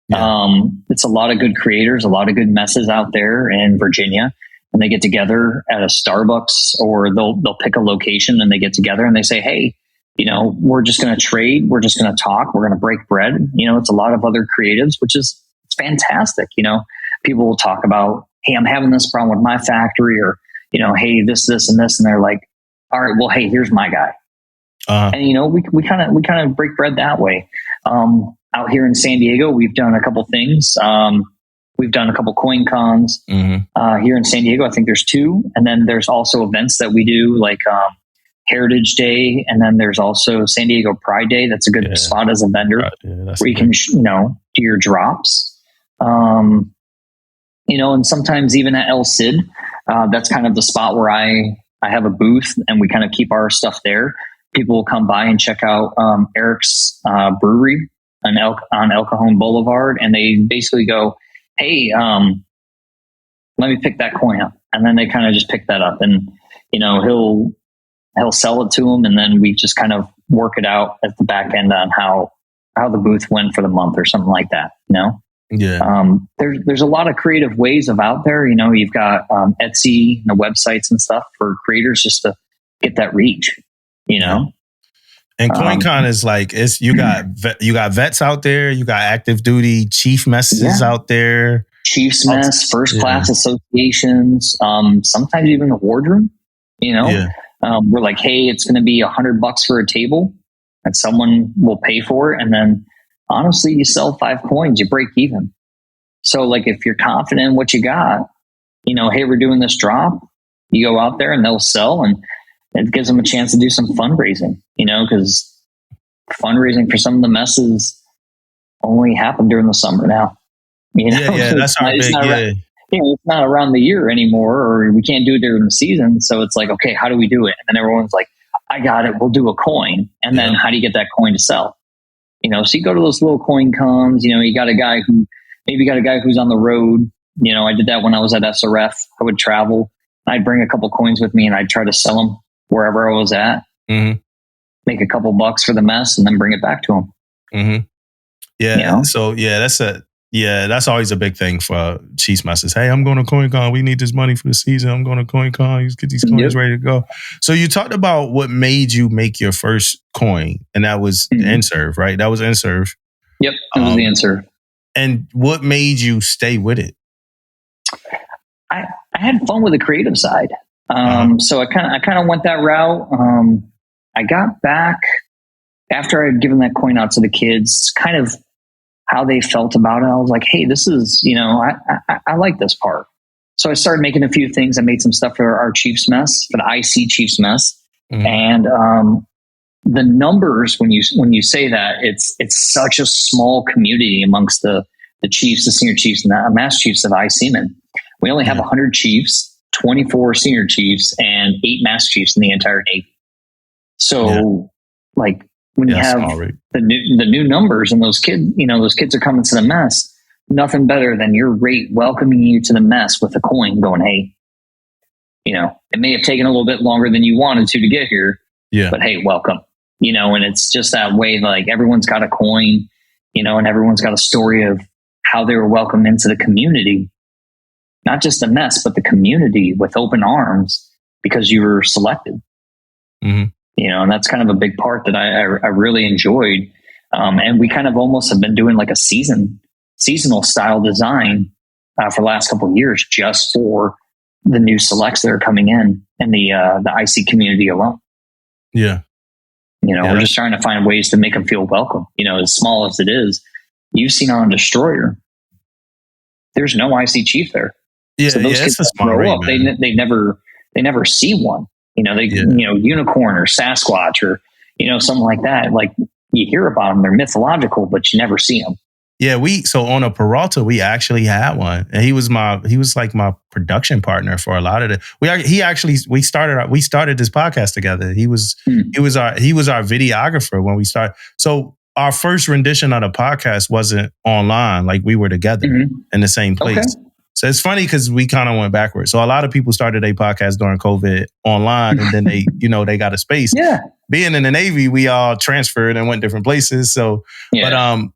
Yeah. It's a lot of good creators, a lot of good messes out there in Virginia, and they get together at a Starbucks, or they'll pick a location and they get together and they say, hey, we're just going to trade. We're just going to talk. We're going to break bread. It's a lot of other creatives, which is, it's fantastic. People will talk about, hey, I'm having this problem with my factory, or, hey, this, and this. And they're like, all right, well, hey, here's my guy. And, we kind of break bread that way. Out here in San Diego, we've done a couple things. We've done a couple coin cons here in San Diego. I think there's 2. And then there's also events that we do, like Heritage Day. And then there's also San Diego Pride Day. That's a good spot as a vendor where you can, do your drops. And sometimes even at El Cid, that's kind of the spot where I have a booth and we kind of keep our stuff there. People will come by and check out Eric's brewery on El Cajon Boulevard, and they basically go, hey, let me pick that coin up. And then they kind of just pick that up, and, he'll sell it to them. And then we just kind of work it out at the back end on how the booth went for the month or something like that, Yeah. There's a lot of creative ways of out there. You've got Etsy and the websites and stuff for creators just to get that reach, And CoinCon is like, you got vets out there, you got active duty chief messes out there. Chiefs mess, first class associations, sometimes even the wardroom, we're like, hey, it's going to be $100 for a table, and someone will pay for it. And then honestly, you sell 5 coins, you break even. So like, if you're confident in what you got, hey, we're doing this drop, you go out there and they'll sell, and it gives them a chance to do some fundraising, because fundraising for some of the messes only happen during the summer now. That's our big, it's not around the year anymore, or we can't do it during the season. So it's like, okay, how do we do it? And then everyone's like, I got it. We'll do a coin. And then how do you get that coin to sell? So you go to those little coin cons, you got a guy who's on the road. I did that when I was at SRF. I would travel. I'd bring a couple coins with me and I'd try to sell them wherever I was at, make a couple bucks for the mess, and then bring it back to them. Yeah. So that's always a big thing for Chiefs messes. Hey, I'm going to CoinCon. We need this money for the season. I'm going to CoinCon. You get these coins ready to go. So you talked about what made you make your first coin, and that was INSURV, right? That was INSURV. Yep, it was the INSURV. And what made you stay with it? I had fun with the creative side. So I kind of went that route. I got back after I had given that coin out to the kids, kind of how they felt about it. I was like, hey, this is, I like this part. So I started making a few things. I made some stuff for our Chiefs mess, for the IC Chiefs mess. And the numbers, when you say that, it's such a small community amongst the Chiefs, the senior Chiefs, and the Master Chiefs of ICMN. We only have 100 Chiefs, 24 senior Chiefs, and 8 Master Chiefs in the entire Navy. So, like, when you have the new numbers, and those kids are coming to the mess, nothing better than your rate welcoming you to the mess with a coin, going, hey, it may have taken a little bit longer than you wanted to get here, but hey, welcome. And it's just that way. Like, everyone's got a coin, and everyone's got a story of how they were welcomed into the community, not just the mess, but the community with open arms because you were selected. And that's kind of a big part that I really enjoyed. And we kind of almost have been doing like a seasonal style design for the last couple of years, just for the new selects that are coming in and the IC community alone. Yeah. We're just trying to find ways to make them feel welcome. As small as it is, you've seen on Destroyer, there's no IC chief there. Yeah, so those kids grow up, they never see one. Unicorn or Sasquatch or something like that. Like, you hear about them, they're mythological, but you never see them. Yeah, so on a Peralta, we actually had one, and he was like my production partner for a lot of it. We started this podcast together. He was our videographer when we started. So our first rendition of the podcast wasn't online, like we were together in the same place. Okay. So it's funny because we kind of went backwards. So a lot of people started a podcast during COVID online, and then they got a space. Yeah. Being in the Navy, we all transferred and went different places. So, but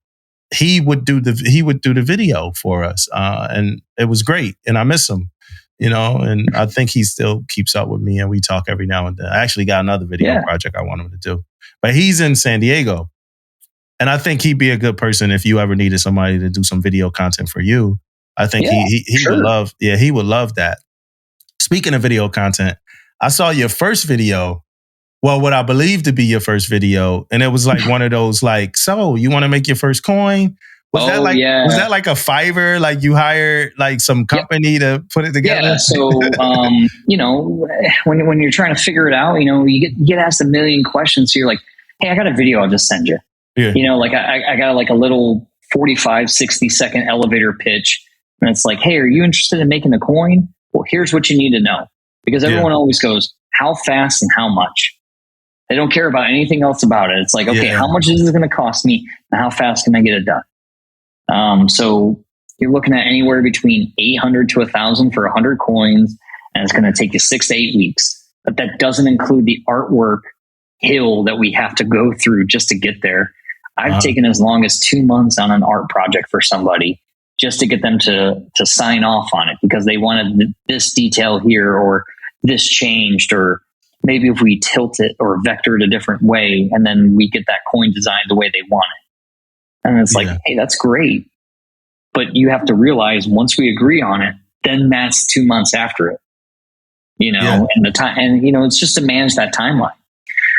he would do the video for us, and it was great. And I miss him, and I think he still keeps up with me, and we talk every now and then. I actually got another video project I want him to do, but he's in San Diego, and I think he'd be a good person if you ever needed somebody to do some video content for you. I think he would love. Yeah, he would love that. Speaking of video content, I saw your first video. Well, what I believe to be your first video, and it was like one of those like, so you want to make your first coin? Was that like a Fiverr? Like you hired like some company to put it together? Yeah. So when you're trying to figure it out, you get asked a million questions. So you're like, hey, I got a video I'll just send you. Yeah. Like I got like a little 45, 60 second elevator pitch. And it's like, hey, are you interested in making a coin? Well, here's what you need to know. Because everyone always goes, how fast and how much? They don't care about anything else about it. It's like, okay, how much is it going to cost me? And how fast can I get it done? So you're looking at anywhere between 800 to 1,000 for 100 coins. And it's going to take you 6 to 8 weeks. But that doesn't include the artwork hill that we have to go through just to get there. I've taken as long as 2 months on an art project for somebody just to get them to sign off on it because they wanted this detail here or this changed, or maybe if we tilt it or vector it a different way, and then we get that coin designed the way they want it. And it's like, hey, that's great. But you have to realize once we agree on it, then that's 2 months after it, and the time, and it's just to manage that timeline.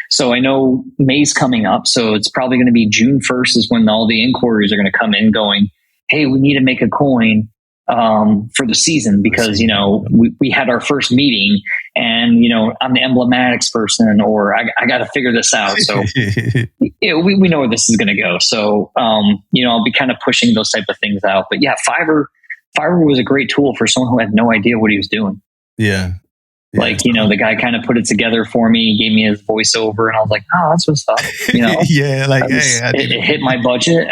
So I know May's coming up, so it's probably going to be June 1st is when all the inquiries are going to come in going, hey, we need to make a coin for the season because, we had our first meeting and, I'm the emblematics person, or I got to figure this out. So we know where this is going to go. So, I'll be kind of pushing those type of things out. But yeah, Fiverr was a great tool for someone who had no idea what he was doing. Yeah. Like, the guy kind of put it together for me, gave me his voiceover, and I was like, oh, that's what's up. It hit my budget.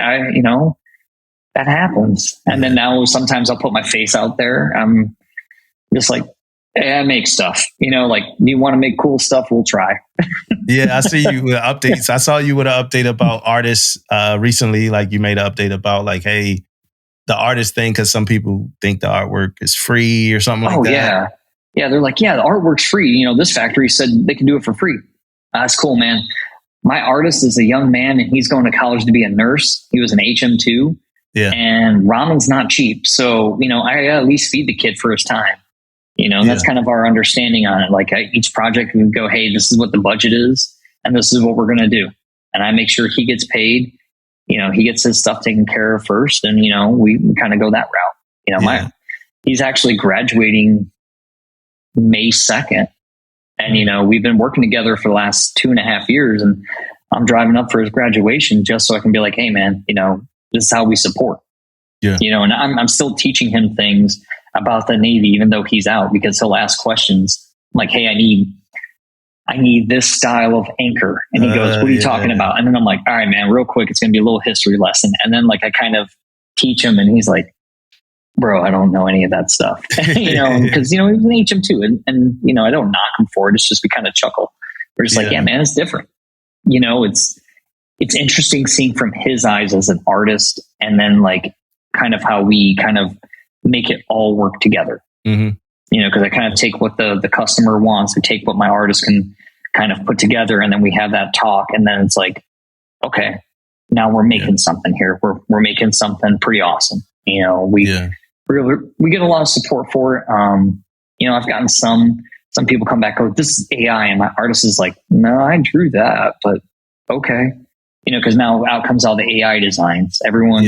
That happens. And then now sometimes I'll put my face out there. I'm just like, hey, I make stuff, like, do you want to make cool stuff? We'll try. Yeah. I see you with updates. I saw you with an update about artists recently. Like you made an update about like, hey, the artist thing. Cause some people think the artwork is free or something like that. Yeah. Yeah. They're like, the artwork's free. This factory said they can do it for free. That's cool, man. My artist is a young man and he's going to college to be a nurse. He was an HM2. Yeah. And ramen's not cheap. So, I at least feed the kid for his time. That's kind of our understanding on it. Like each project we go, hey, this is what the budget is and this is what we're going to do. And I make sure he gets paid. He gets his stuff taken care of first. And, we kind of go that route. He's actually graduating May 2nd. And, we've been working together for the last 2.5 years and I'm driving up for his graduation just so I can be like, hey man, this is how we support, and I'm still teaching him things about the Navy, even though he's out, because he'll ask questions like, hey, I need this style of anchor. And he goes, what are you talking about? And then I'm like, all right, man, real quick. It's going to be a little history lesson. And then like, I kind of teach him and he's like, bro, I don't know any of that stuff, because, he's an HM2 and I don't knock him for it. It's just, we kind of chuckle. We're just like, yeah, man, it's different. It's interesting seeing from his eyes as an artist and then like kind of how we kind of make it all work together. Mm-hmm. Because I kind of take what the customer wants, I take what my artist can kind of put together, and then we have that talk, and then it's like, okay, now we're making something here. We're making something pretty awesome. We get a lot of support for it. I've gotten some people come back, oh, this is AI. And my artist is like, no, I drew that, but okay. Because now out comes all the AI designs. Everyone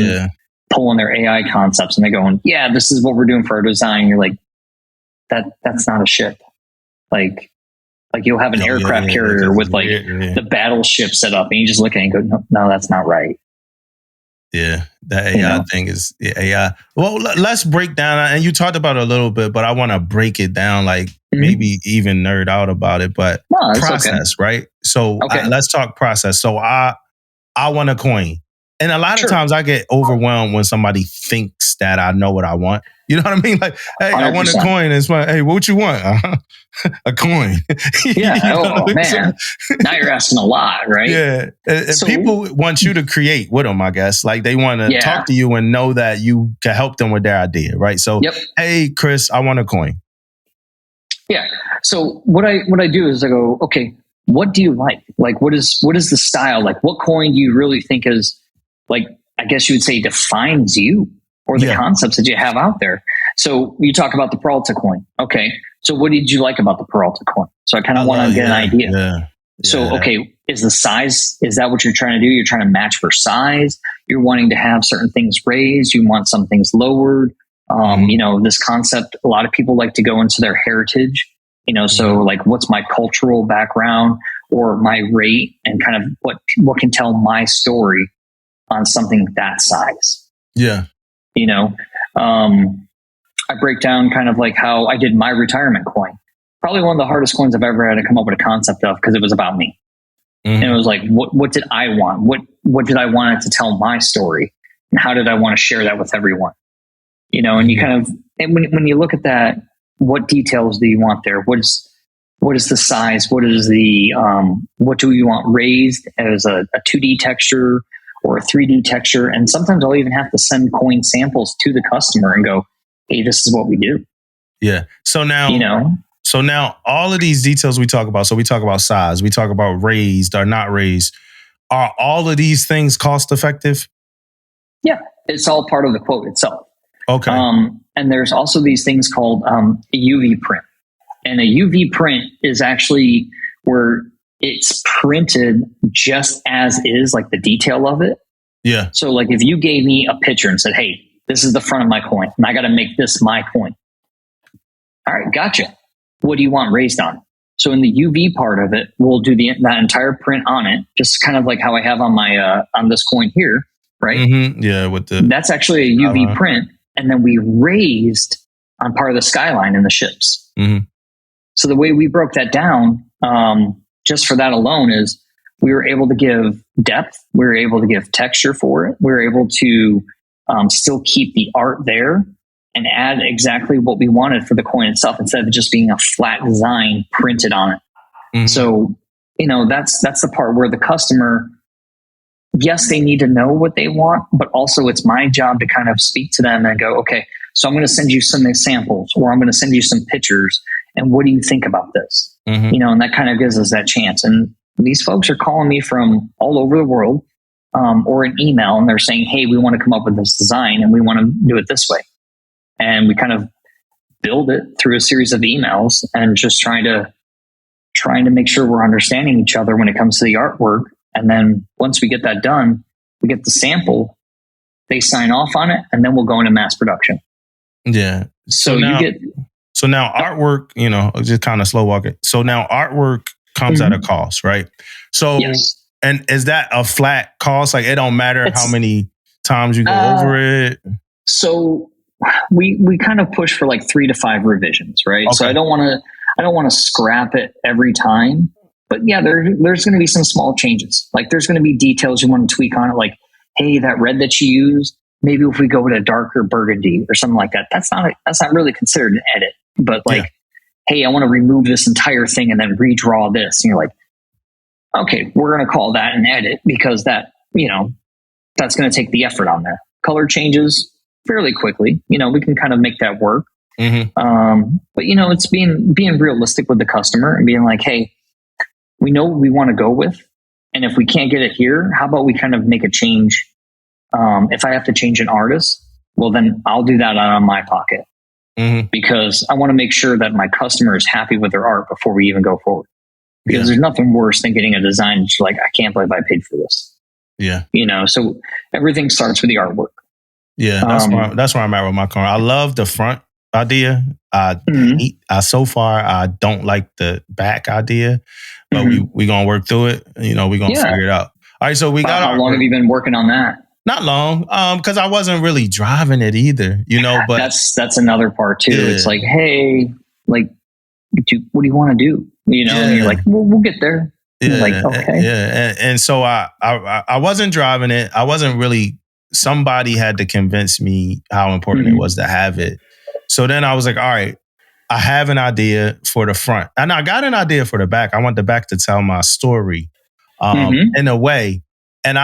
pulling their AI concepts and they're going, yeah, this is what we're doing for our design. You're like, that's not a ship. Like you'll have an aircraft carrier with the battleship set up and you just look at it and go, no, that's not right. Yeah, that AI thing is AI. Well, let's break down, and you talked about it a little bit, but I want to break it down, like maybe even nerd out about it, but process, right? So let's talk process. So I want a coin. And a lot of times I get overwhelmed when somebody thinks that I know what I want. You know what I mean? Like, hey, 100%. I want a coin. It's like, hey, what you want? A coin. Yeah. Man. Now you're asking a lot, right? Yeah. And people want you to create with them, I guess. Like they want to talk to you and know that you can help them with their idea, right? So, hey, Chris, I want a coin. Yeah. So what I do is I go, okay, what do you like? Like, what is the style? Like, what coin do you really think is, like, I guess you would say defines you or the concepts that you have out there. So you talk about the Peralta coin. Okay. So what did you like about the Peralta coin? So I kind of want to get an idea. Yeah. So, okay, is the size, is that what you're trying to do? You're trying to match for size. You're wanting to have certain things raised. You want some things lowered. This concept, a lot of people like to go into their heritage, so like what's my cultural background or my rate and kind of what can tell my story on something that size. Yeah. I break down kind of like how I did my retirement coin. Probably one of the hardest coins I've ever had to come up with a concept of because it was about me. And it was like, what did I want? What did I want it to tell my story? And how did I want to share that with everyone? And you kind of, and when you look at that, what details do you want there? What is the size? What is the, what do you want raised as a 2D texture or a 3D texture? And sometimes I'll even have to send coin samples to the customer and go, hey, this is what we do. Yeah. So now, so now all of these details we talk about, so we talk about size, we talk about raised or not raised. Are all of these things cost effective? Yeah. It's all part of the quote itself. Okay. And there's also these things called a UV print. And a UV print is actually where it's printed just as is, like the detail of it. Yeah. So like if you gave me a picture and said, hey, this is the front of my coin and I got to make this my coin. All right, gotcha. What do you want raised on? So in the UV part of it, we'll do that entire print on it, just kind of like how I have on my on this coin here, right? Mm-hmm. Yeah, that's actually a UV print. And then we raised on part of the skyline in the ships. Mm-hmm. So the way we broke that down, just for that alone, is we were able to give depth. We were able to give texture for it. We were able to still keep the art there and add exactly what we wanted for the coin itself instead of just being a flat design printed on it. Mm-hmm. So, that's the part where the customer, yes, they need to know what they want, but also it's my job to kind of speak to them and go, okay, so I'm going to send you some examples or I'm going to send you some pictures. And what do you think about this? Mm-hmm. And that kind of gives us that chance. And these folks are calling me from all over the world or an email and they're saying, hey, we want to come up with this design and we want to do it this way. And we kind of build it through a series of emails and just trying to make sure we're understanding each other when it comes to the artwork. And then once we get that done, we get the sample, they sign off on it, and then we'll go into mass production. Yeah. So now, you get... So now artwork, just kind of slow walk it. So now artwork comes at a cost, right? So, yes. And is that a flat cost? Like it don't matter how many times you go over it? So we kind of push for like 3 to 5 revisions, right? Okay. So I don't want to scrap it every time. But yeah, there's going to be some small changes. Like there's going to be details you want to tweak on it. Like, hey, that red that you used, maybe if we go with a darker burgundy or something like that, that's not really considered an edit. But like, hey, I want to remove this entire thing and then redraw this. And you're like, okay, we're going to call that an edit because that, that's going to take the effort on there. Color changes fairly quickly. We can kind of make that work. Mm-hmm. But it's being realistic with the customer and being like, hey, we know what we want to go with. And if we can't get it here, how about we kind of make a change? If I have to change an artist, well, then I'll do that out of my pocket. because I want to make sure that my customer is happy with their art before we even go forward. Because there's nothing worse than getting a design that's like, I can't believe I paid for this. Yeah. So everything starts with the artwork. Yeah, that's where I'm at with my car. I love the front idea. So far, I don't like the back idea, but we gonna work through it. We gonna figure it out. All right, so we got. How long have you been working on that? Not long, because I wasn't really driving it either. But that's another part too. Yeah. It's like, hey, like, what do you want to do? And you're like, we'll get there. Yeah, like, okay, yeah, and so I wasn't driving it. I wasn't really. Somebody had to convince me how important it was to have it. So then I was like, all right, I have an idea for the front. And I got an idea for the back. I want the back to tell my story in a way. And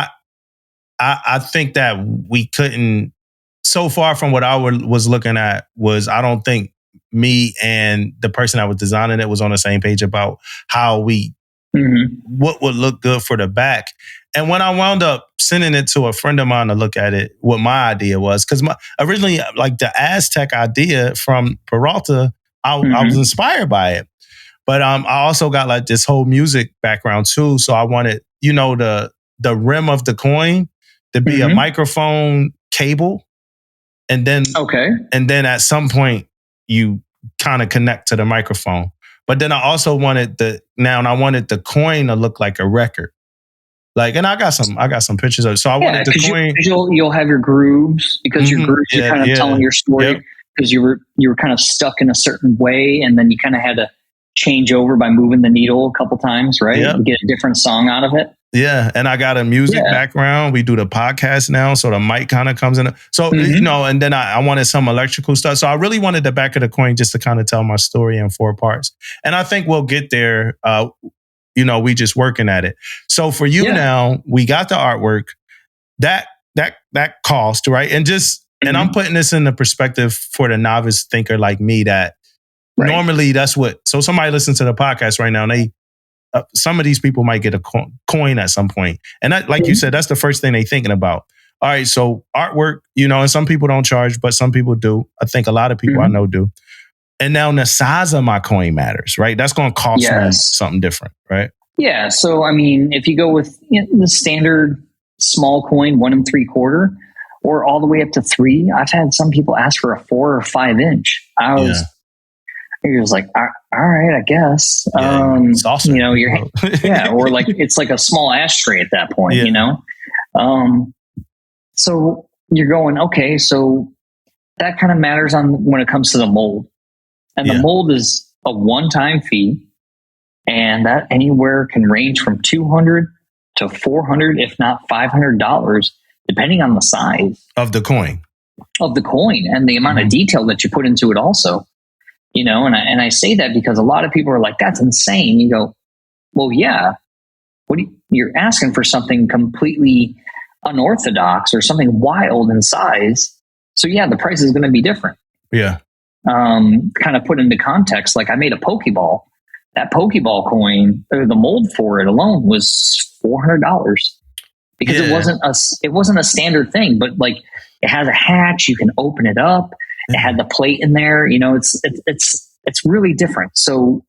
I think that we couldn't, so far from what I was looking at was, I don't think me and the person that was designing it was on the same page about how what would look good for the back. And when I wound up sending it to a friend of mine to look at it, what my idea was, because originally, like the Aztec idea from Peralta, I was inspired by it. But I also got like this whole music background too. So I wanted, the rim of the coin to be a microphone cable. And then at some point you kind of connect to the microphone. But then I also wanted the coin to look like a record. Like, and I got some pictures of it. So I wanted the coin. You'll have your grooves, because your grooves are kind of telling your story, because you were kind of stuck in a certain way, and then you kind of had to change over by moving the needle a couple times, right? Yep. Get a different song out of it. Yeah, and I got a music background. We do the podcast now, so the mic kind of comes in. So, and then I wanted some electrical stuff. So I really wanted the back of the coin just to kind of tell my story in 4 parts. And I think we'll get there. We just working at it. So for you now, we got the artwork. That cost, right? And and I'm putting this in the perspective for the novice thinker like me that normally so somebody listens to the podcast right now and they, some of these people might get a coin at some point. And that, like you said, that's the first thing they're thinking about. All right, so artwork, and some people don't charge, but some people do. I think a lot of people I know do. And now the size of my coin matters, right? That's going to cost me something different, right? Yeah. So, I mean, if you go with the standard small coin, 1 3/4, or all the way up to 3, I've had some people ask for a 4 or 5 inch. I was like, all right, I guess. It's awesome. or like it's like a small ashtray at that point, So you're going, okay, so that kind of matters when it comes to the mold. And the mold is a one-time fee, and that anywhere can range from $200 to $400, if not $500, depending on the size of the coin and the amount of detail that you put into it also. And I say that because a lot of people are like, that's insane. You go, well, yeah, you're asking for something completely unorthodox or something wild in size. So yeah, the price is going to be different. Yeah. Kind of put into context, like I made a Pokeball. That Pokeball coin, or the mold for it alone, was $400 because it wasn't a standard thing, but like it has a hatch, you can open it up. It had the plate in there. It's really different. So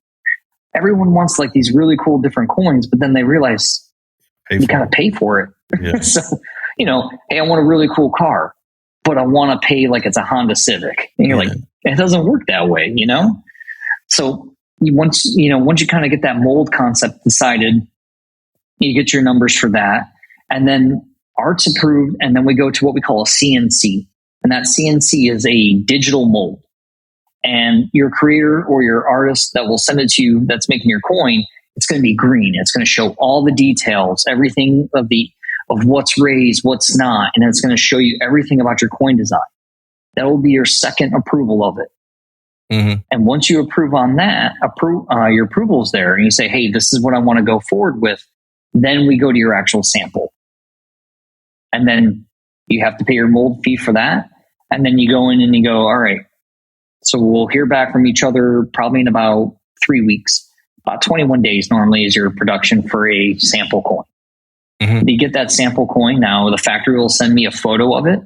everyone wants like these really cool different coins, but then they realize you got to pay for it. Yeah. So hey, I want a really cool car, but I want to pay like it's a Honda Civic. And you're like, it doesn't work that way, So once you kind of get that mold concept decided, you get your numbers for that, and then art's approved, and then we go to what we call a CNC, and that CNC is a digital mold. And your creator or your artist that will send it to you that's making your coin, it's going to be green. It's going to show all the details, everything of what's raised, what's not, and it's going to show you everything about your coin design. That will be your second approval of it. Mm-hmm. And once you approve on that, your approval's there, and you say, hey, this is what I want to go forward with. Then we go to your actual sample. And then you have to pay your mold fee for that. And then you go in and you go, all right, so we'll hear back from each other probably in about 3 weeks. About 21 days normally is your production for a sample coin. Mm-hmm. You get that sample coin. Now the factory will send me a photo of it,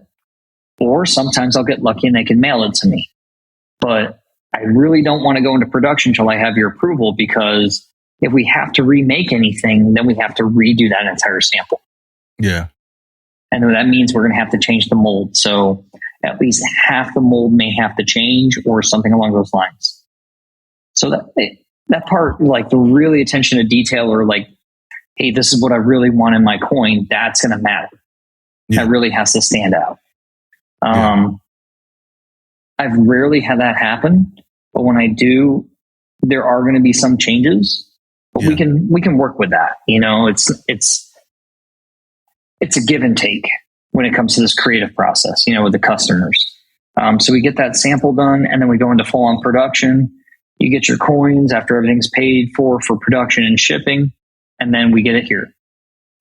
or sometimes I'll get lucky and they can mail it to me. but I really don't want to go into production until I have your approval, because if we have to remake anything, then we have to redo that entire sample. Yeah. And that means we're going to have to change the mold. So at least half the mold may have to change or something along those lines. So that part, like the really attention to detail, or like, hey, this is what I really want in my coin, that's going to matter. Yeah. That really has to stand out. Yeah. I've rarely had that happen, but when I do, there are going to be some changes, but we can work with that. You know, it's a give and take when it comes to this creative process, you know, with the customers. So we get that sample done, and then we go into full on production. You get your coins after everything's paid for production and shipping, and then we get it here.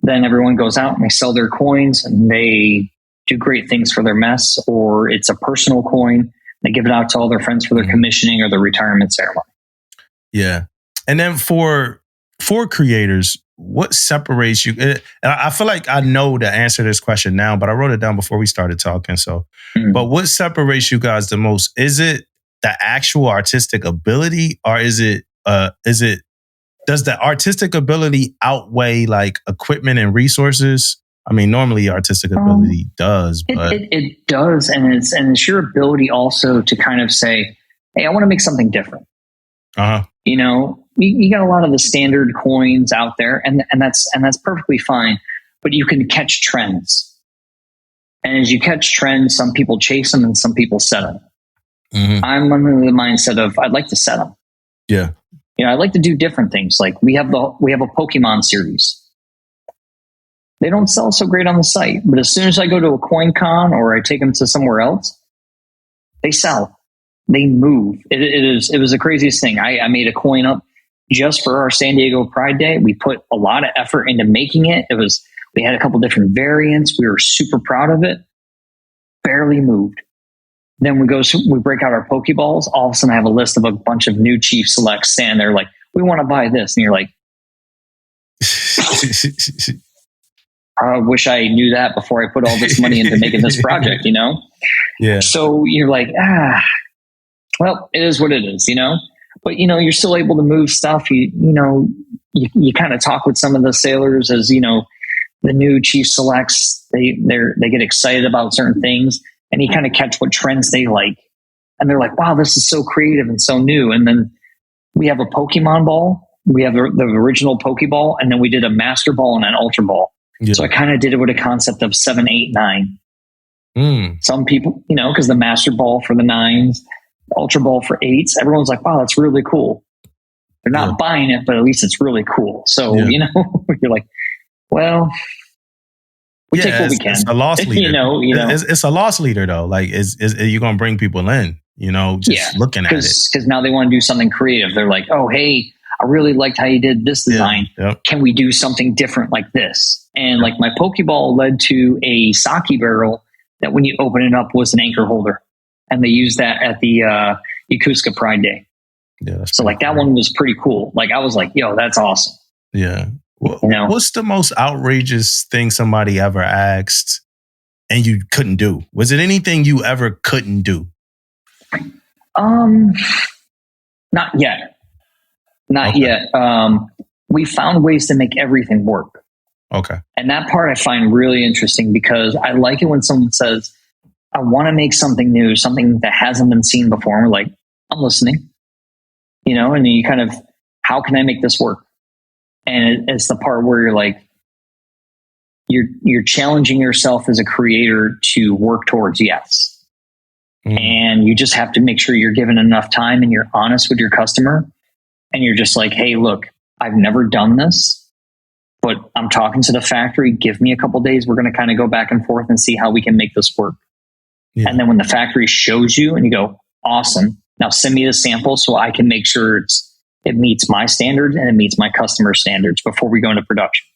Then everyone goes out and they sell their coins, and they do great things for their mess, or it's a personal coin. They give it out to all their friends for their commissioning or their retirement ceremony. Yeah. And then for creators, what separates you? And I feel like I know the answer to this question now, but I wrote it down before we started talking. So, but what separates you guys the most? Is it the actual artistic ability, or is it does the artistic ability outweigh like equipment and resources? I mean, normally artistic ability does, but it does, and it's your ability also to kind of say, "Hey, I want to make something different." You know, you got a lot of the standard coins out there, and that's perfectly fine. But you can catch trends, and as you catch trends, some people chase them and some people set them. I'm under the mindset of I'd like to set them. Yeah, you know, I'd like to do different things. Like we have a Pokemon series. They don't sell so great on the site, but as soon as I go to a coin con or I take them to somewhere else, they sell. They move. It was the craziest thing. I made a coin up just for our San Diego Pride Day. We put a lot of effort into making it. We had a couple different variants. We were super proud of it. Barely moved. Then we break out our Pokeballs. All of a sudden I have a list of a bunch of new Chief Selects stand there like, we want to buy this. And you're like, I wish I knew that before I put all this money into making this project, you know? Yeah. So you're like, well, it is what it is, you know? But, you know, you're still able to move stuff. You kind of talk with some of the sailors as, you know, the new Chief Selects, they get excited about certain things, and you kind of catch what trends they like. And they're like, wow, this is so creative and so new. And then we have a Pokemon ball. We have the original Pokeball, and then we did a Master Ball and an Ultra Ball. Yeah. So I kind of did it with a concept of 7, 8, 9. Some people, you know, because the Master Ball for the 9s, the Ultra Ball for 8s, everyone's like, wow, that's really cool. They're not buying it, but at least it's really cool. So, you know, you're like, well, we take what we can. It's a loss leader. you know, it's a loss leader though. Like, is you're going to bring people in, you know, just looking at it. Because now they want to do something creative. They're like, oh, hey, I really liked how you did this design. Can we do something different like this? And like my Pokeball led to a sake barrel that when you open it up was an anchor holder. And they used that at the Yokosuka Pride Day. Yeah, so like that one was pretty cool. Like I was like, yo, that's awesome. Yeah. What's the most outrageous thing somebody ever asked and you couldn't do? Was it anything you ever couldn't do? Not yet. Not yet. We found ways to make everything work. Okay. And that part I find really interesting because I like it when someone says, I want to make something new, something that hasn't been seen before. And we're like, I'm listening. You know, and you kind of, how can I make this work? And it's the part where you're like, you're challenging yourself as a creator to work towards yes. And you just have to make sure you're given enough time and you're honest with your customer. And you're just like, hey, look, I've never done this, but I'm talking to the factory. Give me a couple of days. We're going to kind of go back and forth and see how we can make this work. Yeah. And then when the factory shows you and you go, awesome, now send me the sample so I can make sure it meets my standards and it meets my customer standards before we go into production.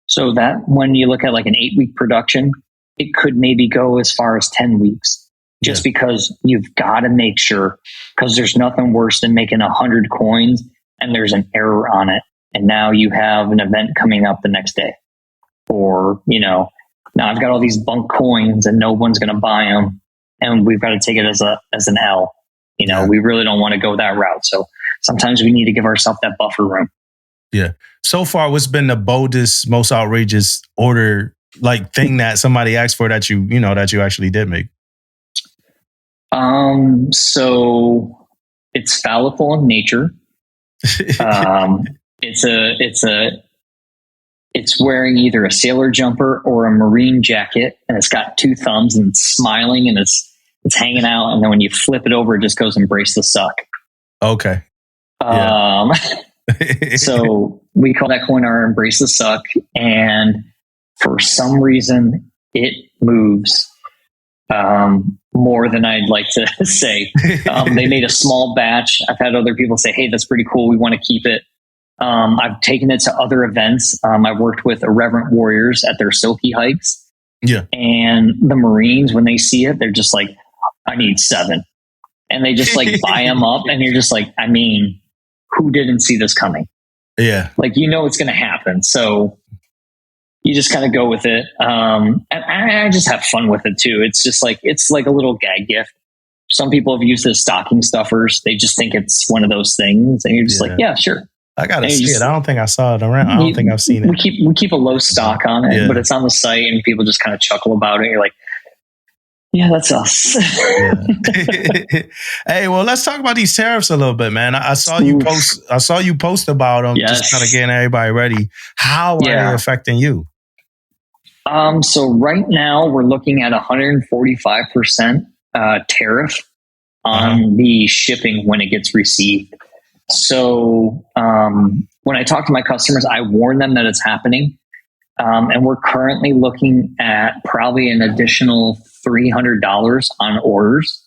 So that when you look at like an 8-week production, it could maybe go as far as 10 weeks just because you've got to make sure, because there's nothing worse than making 100 coins and there's an error on it. And now you have an event coming up the next day. Or, you know, now I've got all these bunk coins and no one's going to buy them. And we've got to take it as an L. We really don't want to go that route. So sometimes we need to give ourselves that buffer room. Yeah. So far, what's been the boldest, most outrageous order, like thing that somebody asked for that you actually did make? So it's fallible in nature. It's wearing either a sailor jumper or a marine jacket, and it's got two thumbs and it's smiling and it's hanging out. And then when you flip it over, it just goes embrace the suck. Okay. So we call that coin our embrace the suck. And for some reason it moves, more than I'd like to say. They made a small batch. I've had other people say, hey, that's pretty cool. We want to keep it. I've taken it to other events. I've worked with Irreverent Warriors at their Silky hikes. Yeah. And the Marines, when they see it, they're just like, I need 7. And they just like buy them up. And you're just like, I mean, who didn't see this coming? Yeah. Like, it's going to happen. So you just kind of go with it. And I just have fun with it too. It's just like, it's like a little gag gift. Some people have used it as stocking stuffers. They just think it's one of those things. And you're just like, yeah, sure. I gotta see it. I don't think I saw it around. I don't think I've seen it. We keep a low stock on it, but it's on the site and people just kind of chuckle about it. You're like, yeah, that's us. Hey, well, let's talk about these tariffs a little bit, man. I saw you post about them, just kind of getting everybody ready. How are they affecting you? So right now we're looking at 145% tariff on the shipping when it gets received. So when I talk to my customers, I warn them that it's happening. And we're currently looking at probably an additional $300 on orders.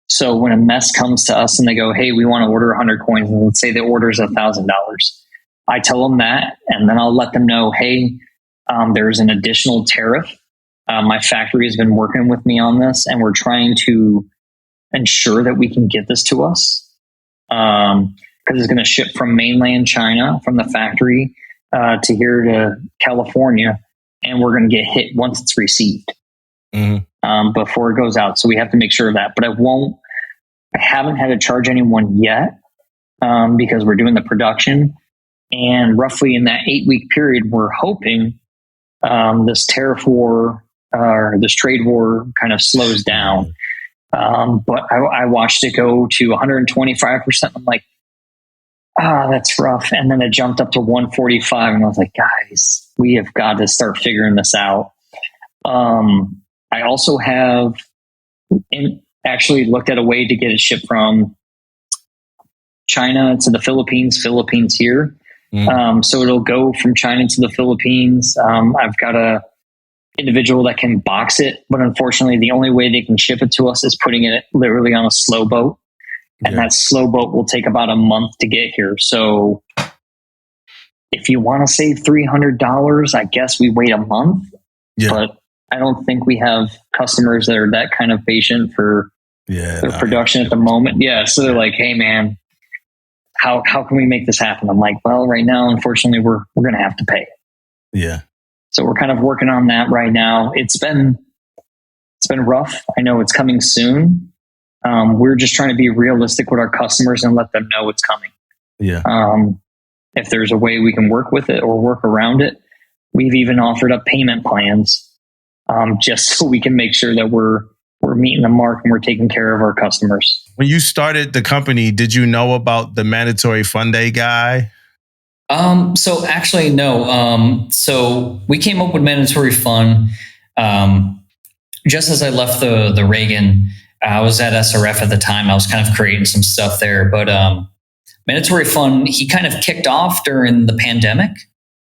So when a mess comes to us and they go, hey, we want to order 100 coins, and let's say the order is $1,000. I tell them that, and then I'll let them know, hey, there's an additional tariff. My factory has been working with me on this, and we're trying to ensure that we can get this to us. Because it's going to ship from mainland China, from the factory, to here to California, and we're going to get hit once it's received before it goes out. So we have to make sure of that. But I haven't had to charge anyone yet because we're doing the production. And roughly in that 8-week period, we're hoping this tariff war or this trade war kind of slows down. But I watched it go to 125%. I'm like, that's rough. And then it jumped up to 145. And I was like, guys, we have got to start figuring this out. I also have actually looked at a way to get it shipped from China to the Philippines here. So it'll go from China to the Philippines. I've got a individual that can box it, but unfortunately the only way they can ship it to us is putting it literally on a slow boat. And that slow boat will take about a month to get here. So if you want to save $300, I guess we wait a month. Yeah. But I don't think we have customers that are that kind of patient for their production at the moment. Yeah. So they're like, hey, man, how can we make this happen? I'm like, well, right now, unfortunately, we're going to have to pay. Yeah. So we're kind of working on that right now. It's been rough. I know it's coming soon. We're just trying to be realistic with our customers and let them know it's coming. Yeah. If there's a way we can work with it or work around it, we've even offered up payment plans, just so we can make sure that we're meeting the mark and we're taking care of our customers. When you started the company, did you know about the mandatory fund day guy? So actually, no. So we came up with mandatory fund just as I left the Reagan. I was at SRF at the time. I was kind of creating some stuff there, but mandatory fund, he kind of kicked off during the pandemic.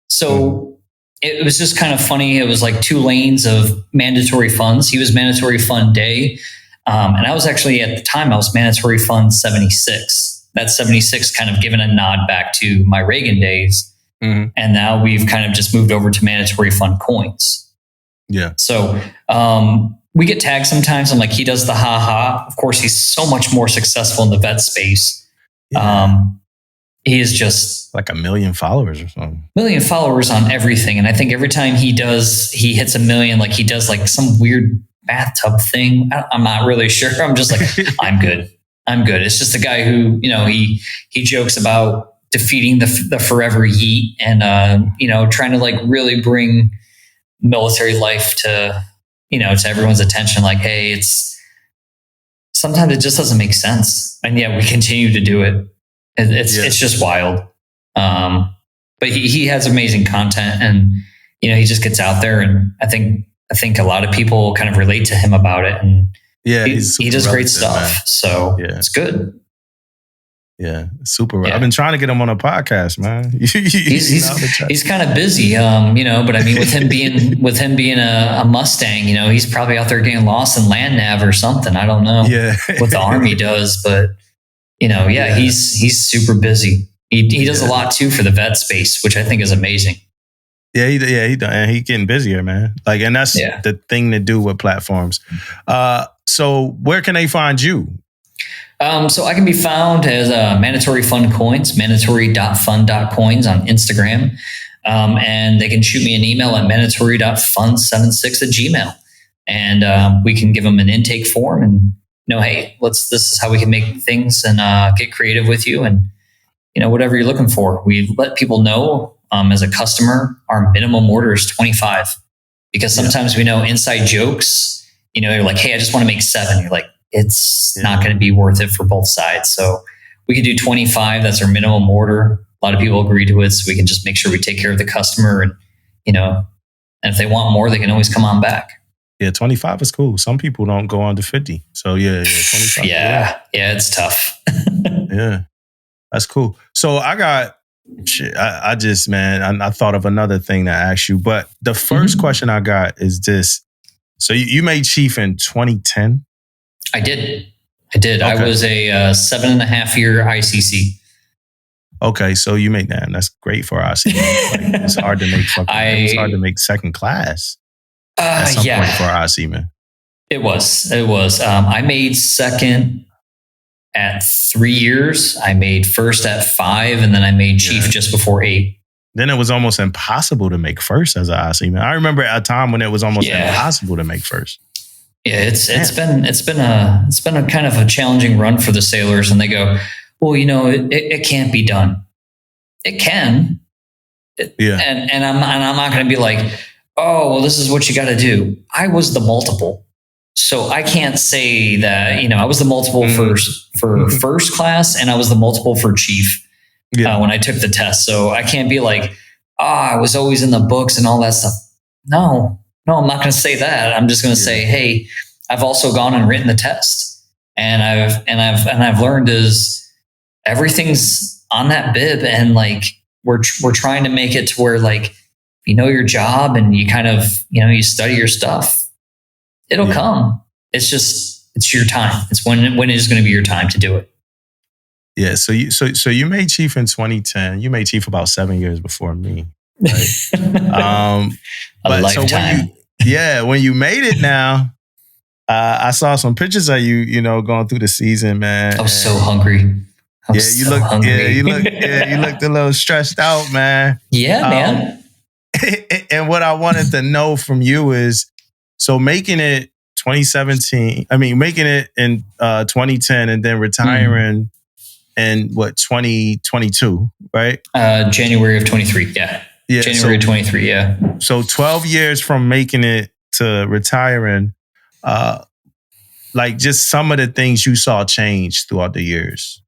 So it was just kind of funny. It was like 2 lanes of mandatory funds. He was mandatory fund day. And I was actually, at the time, I was mandatory fund 76. That 76 kind of given a nod back to my Reagan days. And now we've kind of just moved over to mandatory fund coins. Yeah. So we get tagged sometimes. I'm like, he does the ha-ha. Of course, he's so much more successful in the vet space. Yeah. He is just like 1 million followers or something. 1 million followers on everything. And I think every time he hits 1 million, like he does like some weird bathtub thing. I'm not really sure. I'm just like, I'm good. I'm good. It's just a guy who, he jokes about defeating the forever yeet and, trying to like really bring military life to, to everyone's attention. Like, hey, sometimes it just doesn't make sense. And yet we continue to do it. It's just wild. But he has amazing content and, he just gets out there, and I think a lot of people kind of relate to him about it. And he does great stuff. Man. So it's good. Yeah, super. Yeah. I've been trying to get him on a podcast, man. He's kind of busy, but I mean, with him being a Mustang, he's probably out there getting lost in land nav or something. I don't know what the Army does, but he's super busy. He does a lot too for the vet space, which I think is amazing. Yeah, he does, and he's getting busier, man. Like, and that's the thing to do with platforms. So where can they find you? So I can be found as Mandatory Fund Coins, mandatory.fund.coins on Instagram. And they can shoot me an email at mandatory.fund76@gmail. And we can give them an intake form and, hey, this is how we can make things and get creative with you. And, whatever you're looking for, we let people know as a customer, our minimum order is 25. Because sometimes we know inside jokes, you're like, hey, I just want to make 7. You're like, it's not going to be worth it for both sides. So we can do 25. That's our minimum order. A lot of people agree to it. So we can just make sure we take care of the customer. And, and if they want more, they can always come on back. Yeah, 25 is cool. Some people don't go under 50. So 25. Yeah, it's tough. Yeah, that's cool. So I got, I just, man, I thought of another thing to ask you. But the first question I got is this. So you made Chief in 2010? I did. Okay. I was a 7.5 year ICC. Okay, so you make that. And that's great for IC. It's hard to make it's hard to make second class. At some point for IC, man. It was. I made second at 3 years. I made first at 5, and then I made Chief just before 8. Then it was almost impossible to make first as an IC, man. I remember a time when it was almost impossible to make first. Yeah, it's been a kind of a challenging run for the sailors, and they go, well, it can't be done. It can. And I'm not going to be like, oh, well, this is what you got to do. I was the multiple. So I can't say that, I was the multiple for first class, and I was the multiple for Chief when I took the test. So I can't be like, I was always in the books and all that stuff. No, I'm not going to say that. I'm just going to say, hey, I've also gone and written the test, and I've learned is everything's on that bib, and like we're trying to make it to where like you know your job and you kind of you study your stuff, it'll come. It's your time. It's when it is going to be your time to do it. Yeah. So you made Chief in 2010. You made Chief about 7 years before me. Right? A lifetime. So when you made it now, I saw some pictures of you, going through the season, man. I was so hungry. You looked a little stressed out, man. Yeah, man. And what I wanted to know from you is, so making it 2017, making it in 2010 and then retiring in 2022, right? January of 23, yeah. January of 23, yeah. So 12 years from making it to retiring, like just some of the things you saw change throughout the years.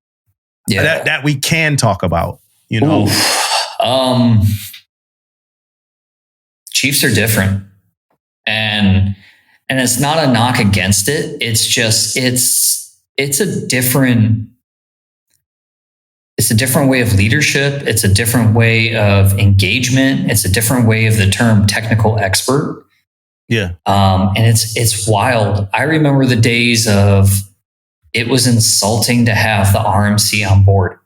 Yeah. That we can talk about, Chiefs are different. And it's not a knock against it. It's just it's a different way of leadership. It's a different way of engagement. It's a different way of the term technical expert. Yeah. And it's wild. I remember the days of it was insulting to have the RMC on board.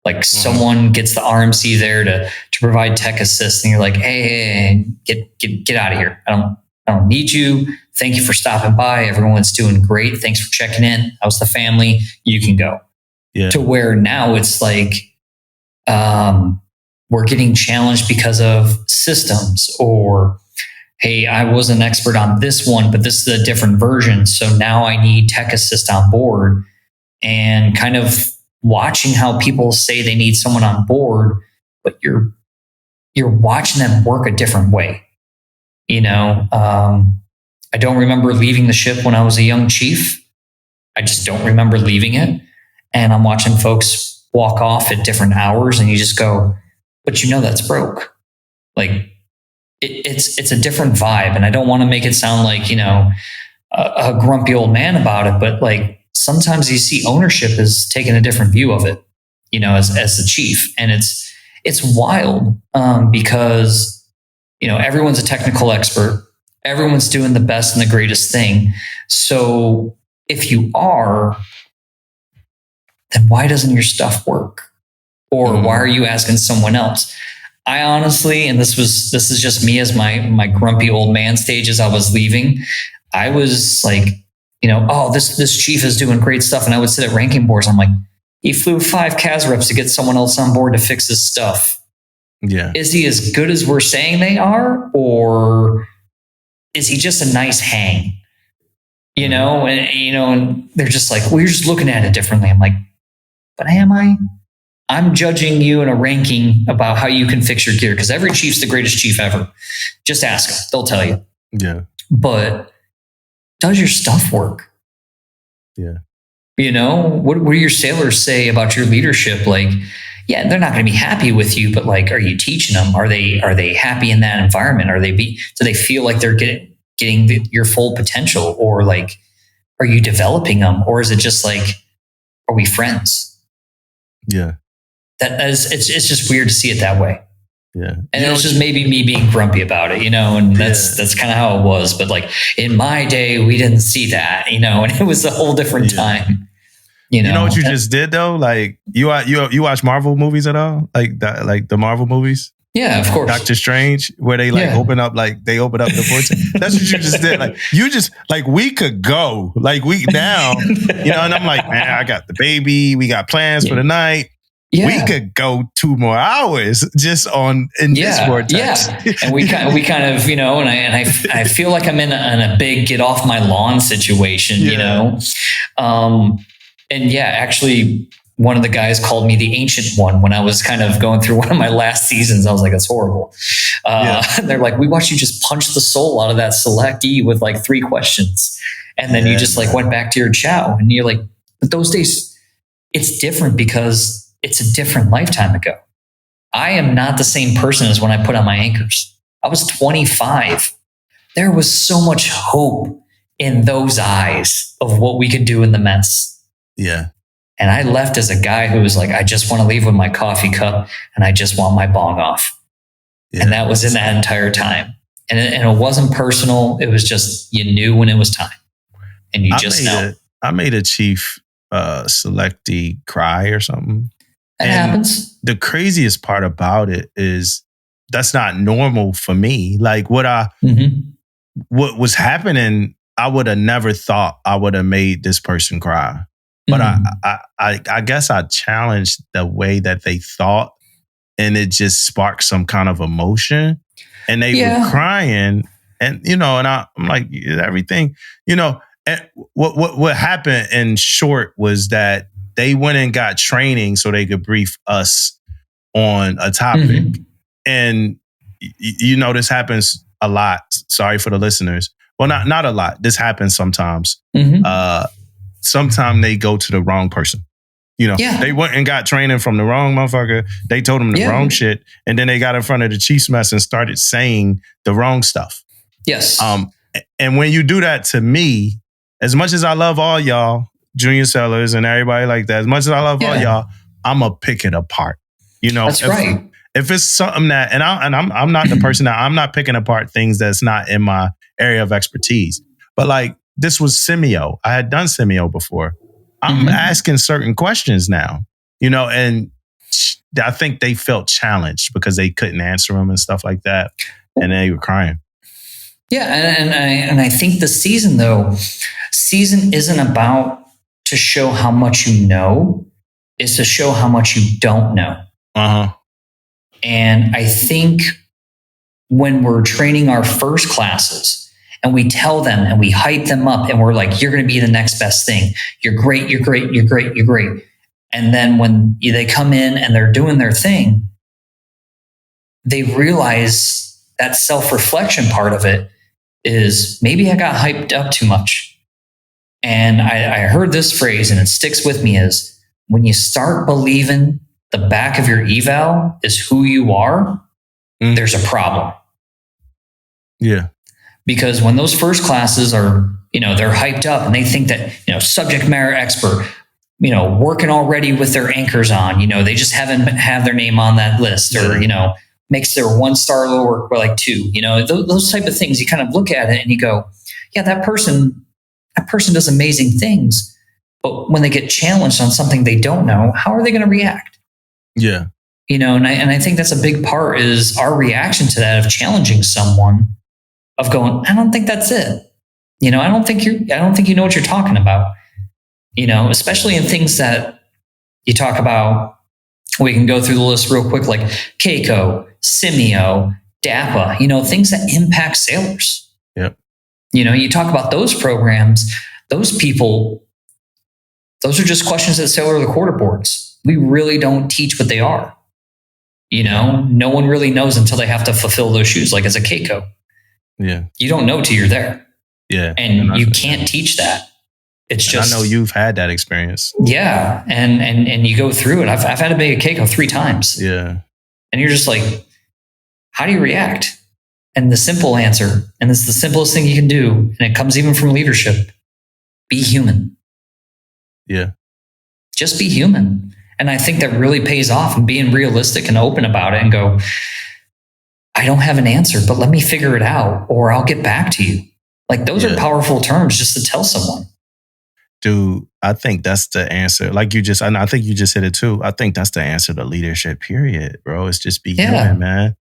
Like someone gets the RMC there to provide tech assist, and you're like, hey, get out of here. I don't need you. Thank you for stopping by. Everyone's doing great. Thanks for checking in. How's the family? You can go. Yeah. To where now it's like we're getting challenged because of systems, or hey, I was an expert on this one, but this is a different version. So now I need tech assist on board. and kind of watching how people say they need someone on board, but you're watching them work a different way. I don't remember leaving the ship when I was a young chief. I just don't remember leaving it. And I'm watching folks walk off at different hours, and you just go, but that's broke. Like it's a different vibe. And I don't want to make it sound like, a grumpy old man about it, but like sometimes you see ownership is taking a different view of it, as the chief. And it's wild because, everyone's a technical expert. Everyone's doing the best and the greatest thing. So if you are, then why doesn't your stuff work? Or why are you asking someone else? I honestly, and this is just me as my grumpy old man stage as I was leaving, I was like, this chief is doing great stuff. And I would sit at ranking boards. I'm like, he flew 5 CAS reps to get someone else on board to fix his stuff. Yeah. Is he as good as we're saying they are? Or is he just a nice hang? And they're just like, well, you're just looking at it differently. I'm like, but am I? I'm judging you in a ranking about how you can fix your gear, because every chief's the greatest chief ever. Just ask them. They'll tell you. Yeah. But does your stuff work? Yeah. What do your sailors say about your leadership? Like, yeah, they're not going to be happy with you, but like, are you teaching them? Are they happy in that environment? Do they feel like they're getting your full potential? Or like, are you developing them? Or is it just like, are we friends? Yeah. It's just weird to see it that way. Yeah. And it's just maybe me being grumpy about it, and that's kind of how it was. But like in my day, we didn't see that, and it was a whole different time. You know what you just did though? Like you watch Marvel movies at all? Like the Marvel movies? Yeah, of course. Doctor Strange, where they open up the vortex. That's what you just did. Like you just we could go now, and I'm like, man, I got the baby. We got plans for the night. Yeah. We could go 2 more hours just in this vortex. Yeah, and we kind of, and I feel like I'm in a big get off my lawn situation, and actually, one of the guys called me the Ancient One when I was kind of going through one of my last seasons. I was like, that's horrible. They're like, we watched you just punch the soul out of that select E with like 3 questions, and then you just went back to your chow, and you're like, but those days, it's different because it's a different lifetime ago. I am not the same person as when I put on my anchors. I was 25. There was so much hope in those eyes of what we could do in the mess. Yeah. And I left as a guy who was like, I just want to leave with my coffee cup and I just want my bong off. Yeah. And that was in that entire time. And it wasn't personal. It was just, you knew when it was time. And you just know. I made a chief selectee cry or something. That happens. The craziest part about it is that's not normal for me. Like what was happening, I would have never thought I would have made this person cry. But I guess I challenged the way that they thought, and it just sparked some kind of emotion. And they were crying, and and I'm like, everything, And what happened in short was that they went and got training so they could brief us on a topic. And, this happens a lot. Sorry for the listeners. Well, not a lot. This happens sometimes. Sometimes they go to the wrong person. They went and got training from the wrong motherfucker. They told them the wrong shit. And then they got in front of the chief's mess and started saying the wrong stuff. Yes. And when you do that to me, as much as I love all y'all, junior sellers and everybody like that, as much as I love all y'all, I'm going to pick it apart. That's right. If it's something that, and I'm not the person that I'm not picking apart things that's not in my area of expertise. But like, this was semio. I had done semio before. I'm asking certain questions now, and I think they felt challenged because they couldn't answer them and stuff like that. And they were crying. Yeah. And I think the season isn't about to show how much you know, it's to show how much you don't know. And I think when we're training our first classes and we tell them and we hype them up and we're like, you're going to be the next best thing. You're great. You're great. You're great. You're great. And then when they come in and they're doing their thing, they realize that self-reflection part of it is maybe I got hyped up too much. And I heard this phrase and it sticks with me is when you start believing the back of your eval is who you are, there's a problem. Yeah. Because when those first classes are, they're hyped up and they think that, subject matter expert, working already with their anchors on, they just haven't have their name on that list or, makes their 1-star lower or like 2, those type of things. You kind of look at it and you go, yeah, that person does amazing things. But when they get challenged on something they don't know, how are they going to react? Yeah. And I think that's a big part is our reaction to that of challenging someone of going, I don't think that's it. I don't think you know what you're talking about, especially in things that you talk about. We can go through the list real quick, like Keiko, Simeo, DAPA, things that impact sailors. Yep. You talk about those programs, those people, those are just questions that sail over the quarter boards. We really don't teach what they are. No one really knows until they have to fulfill those shoes, like as a Keiko. Yeah. You don't know till you're there. Yeah. And you can't teach that. It's just, I know you've had that experience. Yeah. And you go through it. I've had to be a Keiko 3 times. Yeah. And you're just like, how do you react? And the simple answer, and it's the simplest thing you can do, and it comes even from leadership, be human. Yeah. Just be human. And I think that really pays off and being realistic and open about it and go, I don't have an answer, but let me figure it out or I'll get back to you. Like those are powerful terms just to tell someone. Dude, I think that's the answer. Like and I think you just hit it too. I think that's the answer to leadership, period, bro. It's just be human, man.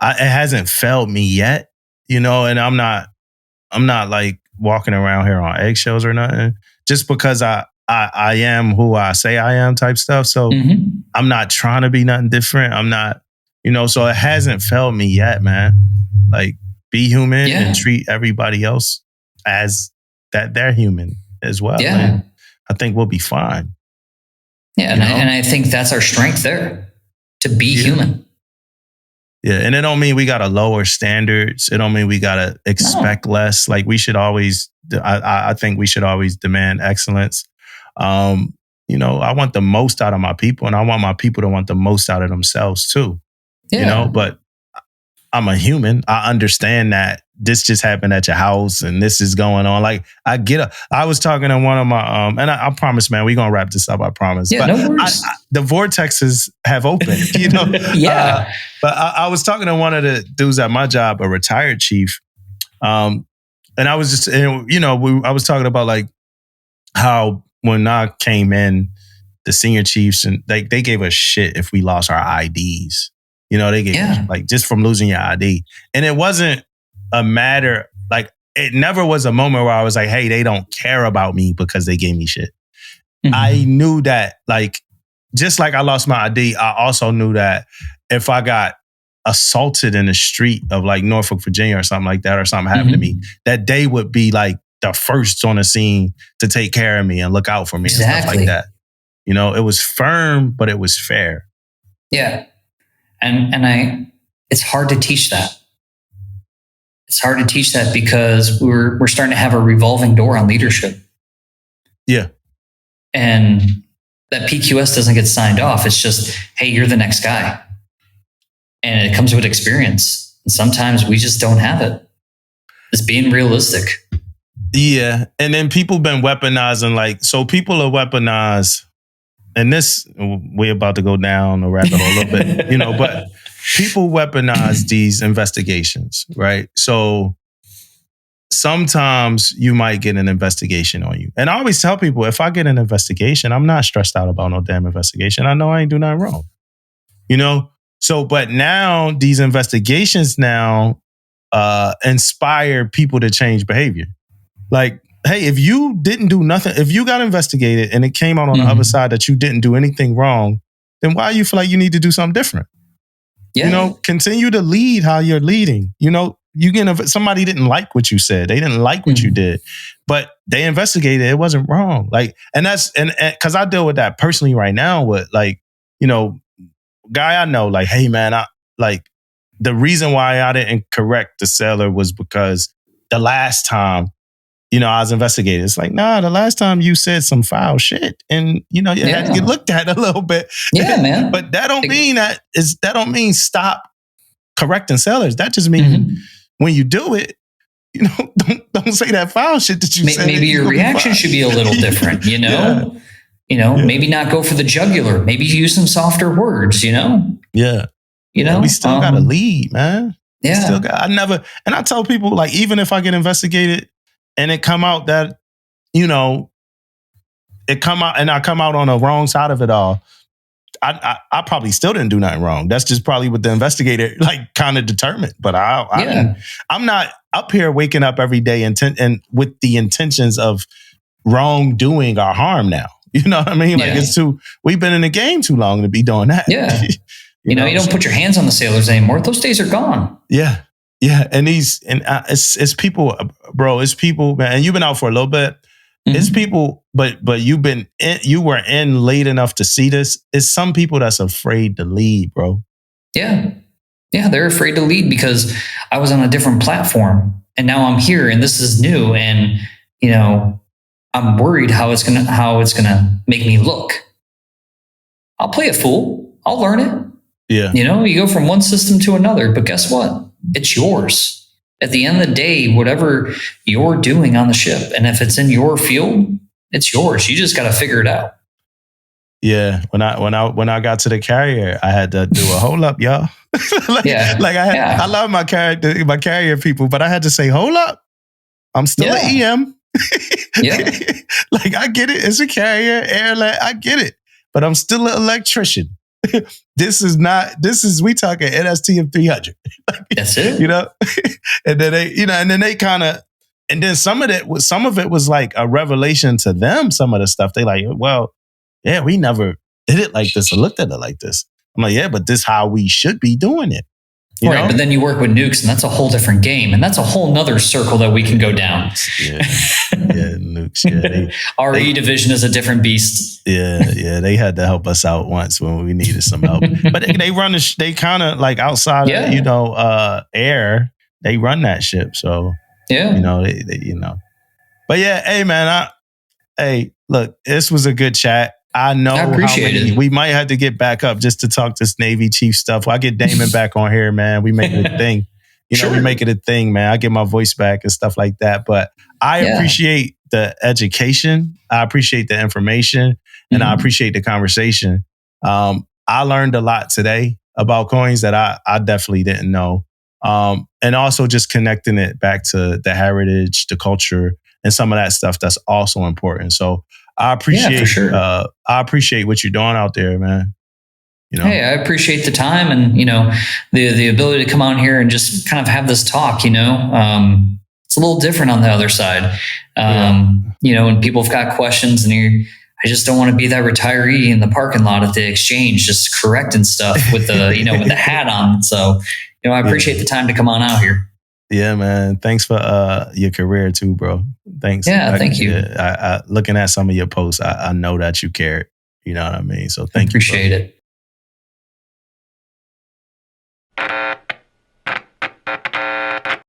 It hasn't failed me yet, and I'm not like walking around here on eggshells or nothing. Just because I am who I say I am type stuff. So I'm not trying to be nothing different. I'm not, so it hasn't failed me yet, man. Like be human and treat everybody else as that they're human as well. Yeah. And I think we'll be fine. Yeah. And I think that's our strength there, to be human. Yeah. And it don't mean we got to lower standards. It don't mean we got to expect less. Like we should always, I think we should always demand excellence. I want the most out of my people and I want my people to want the most out of themselves too. Yeah. But I'm a human. I understand that this just happened at your house and this is going on. Like I was talking to one of my, and I promise, man, we're going to wrap this up. I promise. Yeah, but no worries. the vortexes have opened, Yeah. But I was talking to one of the dudes at my job, a retired chief. And I was just, I was talking about like how when I came in, the senior chiefs and they gave us shit if we lost our IDs. They gave us, like just from losing your ID. And it wasn't a matter, like it never was a moment where I was like, hey, they don't care about me because they gave me shit. Mm-hmm. I knew that, like, just like I lost my ID, I also knew that if I got assaulted in the street of like Norfolk, Virginia or something like that, or something happened to me, that they would be like the first on the scene to take care of me and look out for me and stuff like that. It was firm, but it was fair. Yeah. And it's hard to teach that. It's hard to teach that because we're starting to have a revolving door on leadership. Yeah. And that PQS doesn't get signed off. It's just, hey, you're the next guy. And it comes with experience. And sometimes we just don't have it. It's being realistic. Yeah. And then people been weaponizing, like, so people are weaponized. And this, we're about to go down the rabbit hole a little bit, but people weaponize these investigations, right? So sometimes you might get an investigation on you. And I always tell people, if I get an investigation, I'm not stressed out about no damn investigation. I know I ain't do nothing wrong, So, but now these investigations inspire people to change behavior. Like, hey, if you didn't do nothing, if you got investigated and it came out on the other side that you didn't do anything wrong, then why you feel like you need to do something different? Yeah. Continue to lead how you're leading. somebody didn't like what you said. They didn't like what you did, but they investigated. It wasn't wrong. Like, and that's, and cause I deal with that personally right now with like, guy I know, like, hey man, the reason why I didn't correct the seller was because the last time, I was investigating. It's like, nah, the last time you said some foul shit and, you had to get looked at a little bit. Yeah, man. But that don't mean stop correcting sellers. That just means when you do it, don't say that foul shit that you said. Maybe your reaction should be a little different, maybe not go for the jugular. Maybe use some softer words, Yeah. We still got to lead, man. Yeah. I tell people, like, even if I get investigated and it come out that, it come out and I come out on the wrong side of it all, I probably still didn't do nothing wrong. That's just probably what the investigator like kind of determined. But I'm not up here waking up every day and with the intentions of wrongdoing or harm now. You know what I mean? Like we've been in the game too long to be doing that. Yeah. you don't put your hands on the sailors anymore. Those days are gone. Yeah. Yeah. And it's people, bro, it's people, man. And you've been out for a little bit. It's people, but you were in late enough to see this. It's some people that's afraid to lead, bro. Yeah. Yeah. They're afraid to lead because I was on a different platform and now I'm here and this is new. And, I'm worried how it's gonna make me look. I'll play it fool. I'll learn it. Yeah. You go from one system to another, but guess what? It's yours. At the end of the day, whatever you're doing on the ship, and if it's in your field, it's yours. You just got to figure it out. Yeah. When I got to the carrier, I had to do a hold up, y'all. I love my carrier people, but I had to say, hold up. I'm still an EM. Yeah. Like, I get it. It's a carrier, airline. I get it. But I'm still an electrician. We talking NSTM 300. That's it. And then they kind of, and then some of it was like a revelation to them. Some of the stuff they like, well, yeah, we never did it like this or looked at it like this. I'm like, yeah, but this is how we should be doing it. You know? But then you work with nukes and that's a whole different game. And that's a whole nother circle that we can go down. Yeah, nukes. Yeah, RE division is a different beast. Yeah. They had to help us out once when we needed some help. But they run they kind of like outside of, air, they run that ship. So, they. But yeah, hey man, look, this was a good chat. I know I appreciate it. We might have to get back up just to talk this Navy chief stuff. I get Damon back on here, man. We make it a thing. We make it a thing, man. I get my voice back and stuff like that. But I appreciate the education. I appreciate the information and I appreciate the conversation. I learned a lot today about coins that I definitely didn't know. And also just connecting it back to the heritage, the culture, and some of that stuff that's also important. So I appreciate I appreciate what you're doing out there, man. Hey, I appreciate the time and the ability to come on here and just kind of have this talk. It's a little different on the other side. When people have got questions and I just don't want to be that retiree in the parking lot at the exchange, just correcting stuff with the with the hat on. So I appreciate the time to come on out here. Yeah, man. Thanks for your career too, bro. Thanks. Yeah, thank you. I looking at some of your posts, I know that you cared. You know what I mean? So thank you. Appreciate it.